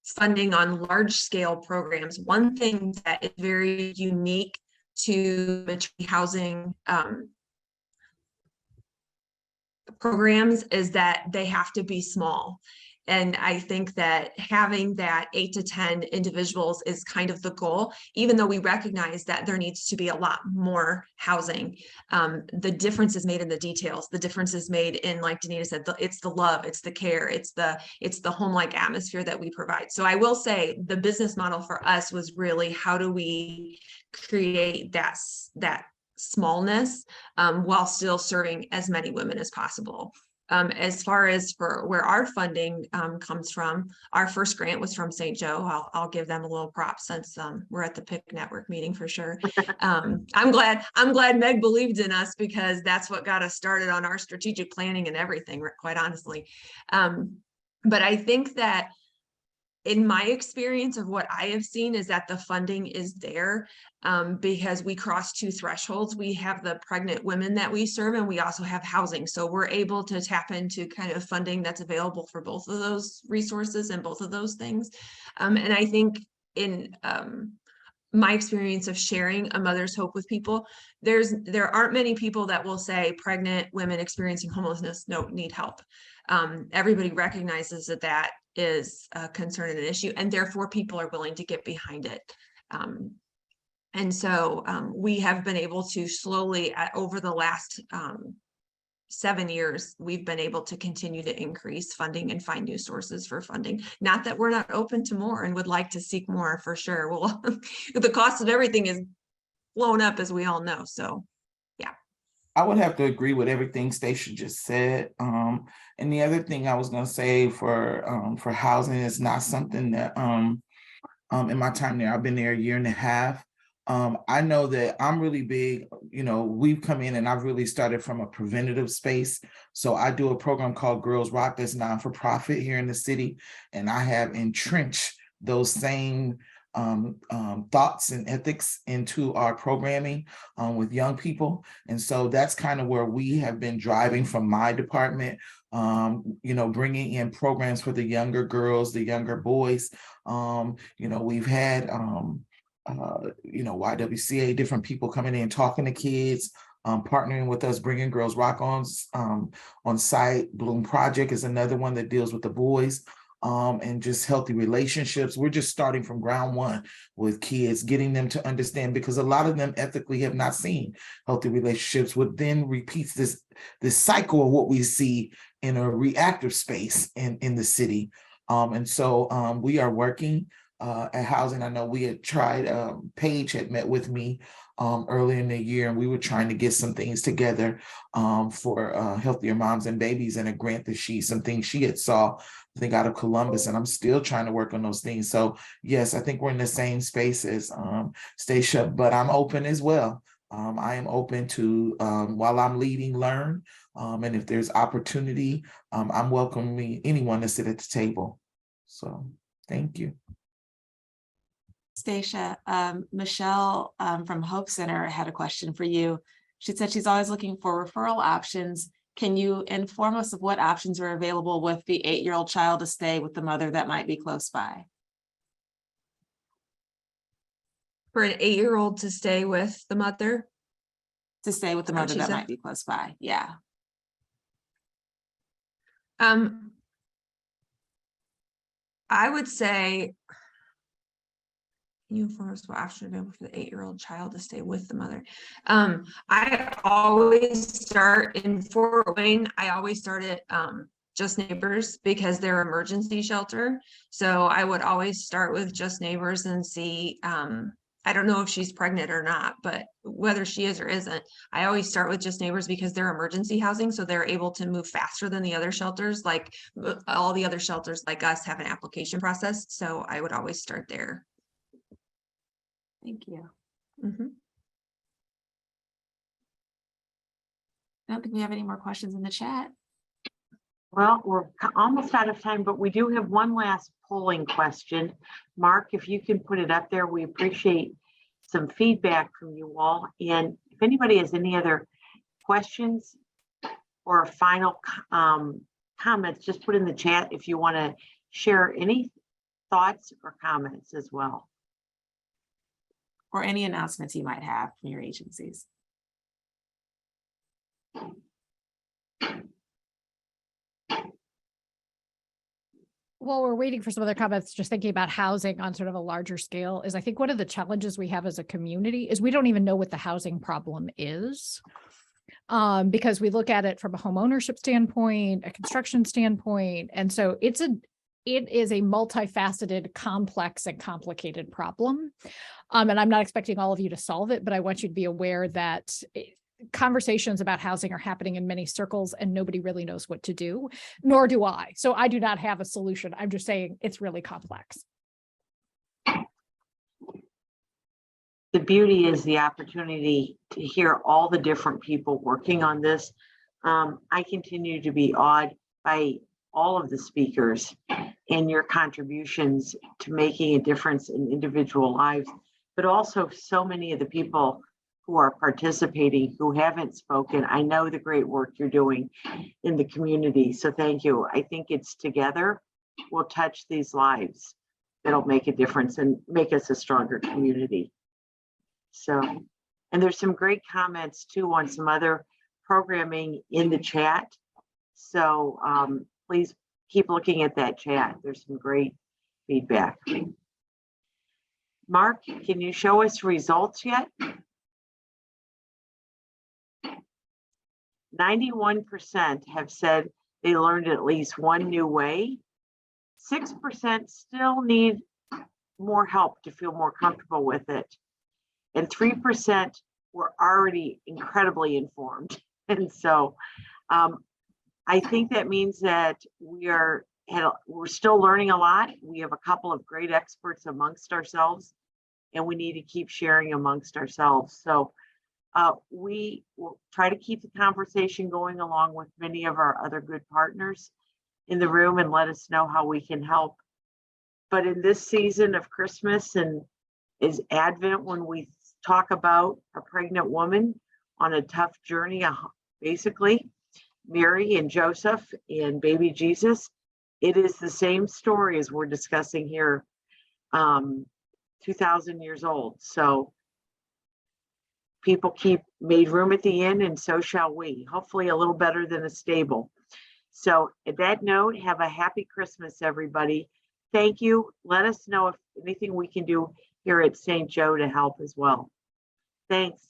funding on large scale programs, one thing that is very unique to maternity housing programs is that they have to be small. And I think that having that 8 to 10 individuals is kind of the goal, even though we recognize that there needs to be a lot more housing. The difference is made in the details. The difference is made in, like Denita said, it's the love, it's the care, it's the home-like atmosphere that we provide. So I will say the business model for us was really, how do we create that smallness while still serving as many women as possible. As far as for where our funding comes from, our first grant was from St. Joe. I'll give them a little prop, since we're at the PIC network meeting for sure. I'm glad Meg believed in us, because that's what got us started on our strategic planning and everything, quite honestly. But I think that in my experience of what I have seen is that the funding is there because we cross two thresholds. We have the pregnant women that we serve, and we also have housing. So we're able to tap into kind of funding that's available for both of those resources and both of those things. And I think in my experience of sharing A Mother's Hope with people, there aren't many people that will say pregnant women experiencing homelessness need help. Everybody recognizes that is a concern and an issue, and therefore people are willing to get behind it. And so we have been able to slowly, over the last 7 years, we've been able to continue to increase funding and find new sources for funding. Not that we're not open to more and would like to seek more, for sure. Well, the cost of everything is blown up, as we all know. So yeah. I would have to agree with everything Stacia just said. And the other thing I was going to say for housing is not something that in my time there, I've been there a year and a half. I know that I'm really big, we've come in and I've really started from a preventative space. So I do a program called Girlz Rock that's non-for-profit here in the city. And I have entrenched those same thoughts and ethics into our programming with young people. And so that's kind of where we have been driving from my department, bringing in programs for the younger girls, the younger boys. We've had YWCA, different people coming in, talking to kids, partnering with us, bringing Girlz Rock on site. Bloom Project is another one that deals with the boys and just healthy relationships. We're just starting from ground one with kids, getting them to understand, because a lot of them ethically have not seen healthy relationships, what then repeats this cycle of what we see in a reactive space in the city. And so we are working at housing. I know we had tried, Paige had met with me earlier in the year, and we were trying to get some things together for healthier moms and babies, and a grant that some things she had saw, I think, out of Columbus, and I'm still trying to work on those things. So yes, I think we're in the same space as Stasia, but I'm open as well. I am open to, while I'm leading, learn, and if there's opportunity, I'm welcoming anyone to sit at the table. So thank you. Stasia, Michelle from Hope Center had a question for you. She said she's always looking for referral options. Can you inform us of what options are available with the 8-year-old child to stay with the mother that might be close by? For an 8-year-old to stay with the mother? To stay with the mother that might be close by, yeah. I would say uniforms were after available for the 8-year-old child to stay with the mother. I always start in Fort Wayne. I always start at Just Neighbors because they're emergency shelter. So I would always start with Just Neighbors and see, I don't know if she's pregnant or not, but whether she is or isn't, I always start with Just Neighbors because they're emergency housing. So they're able to move faster than the other shelters. Like all the other shelters like us have an application process. So I would always start there. Thank you. Mm-hmm. I don't think we have any more questions in the chat. Well, we're almost out of time, but we do have one last polling question. Mark, if you can put it up there, we appreciate some feedback from you all. And if anybody has any other questions or final comments, just put in the chat if you want to share any thoughts or comments as well. Or any announcements you might have from your agencies. While we're waiting for some other comments, just thinking about housing on sort of a larger scale, is I think one of the challenges we have as a community is we don't even know what the housing problem is. Because we look at it from a home ownership standpoint, a construction standpoint. And so it is a multifaceted, complex and complicated problem. And I'm not expecting all of you to solve it, but I want you to be aware that conversations about housing are happening in many circles and nobody really knows what to do, nor do I. So I do not have a solution. I'm just saying it's really complex. The beauty is the opportunity to hear all the different people working on this. I continue to be awed by all of the speakers and your contributions to making a difference in individual lives, but also so many of the people who are participating who haven't spoken. I know the great work you're doing in the community, so thank you. I think it's together we'll touch these lives that'll make a difference and make us a stronger community. So, and there's some great comments too on some other programming in the chat. So please keep looking at that chat. There's some great feedback. Mark, can you show us results yet? 91% have said they learned at least one new way. 6% still need more help to feel more comfortable with it. And 3% were already incredibly informed. And so I think that means that we're still learning a lot. We have a couple of great experts amongst ourselves and we need to keep sharing amongst ourselves. So we will try to keep the conversation going along with many of our other good partners in the room and let us know how we can help. But in this season of Christmas and is Advent, when we talk about a pregnant woman on a tough journey, basically Mary and Joseph and baby Jesus, it is the same story as we're discussing here, 2,000 years old. So people keep made room at the inn, and so shall we, hopefully a little better than a stable. So at that note, have a happy Christmas, everybody. Thank you. Let us know if anything we can do here at St. Joe to help as well. Thanks.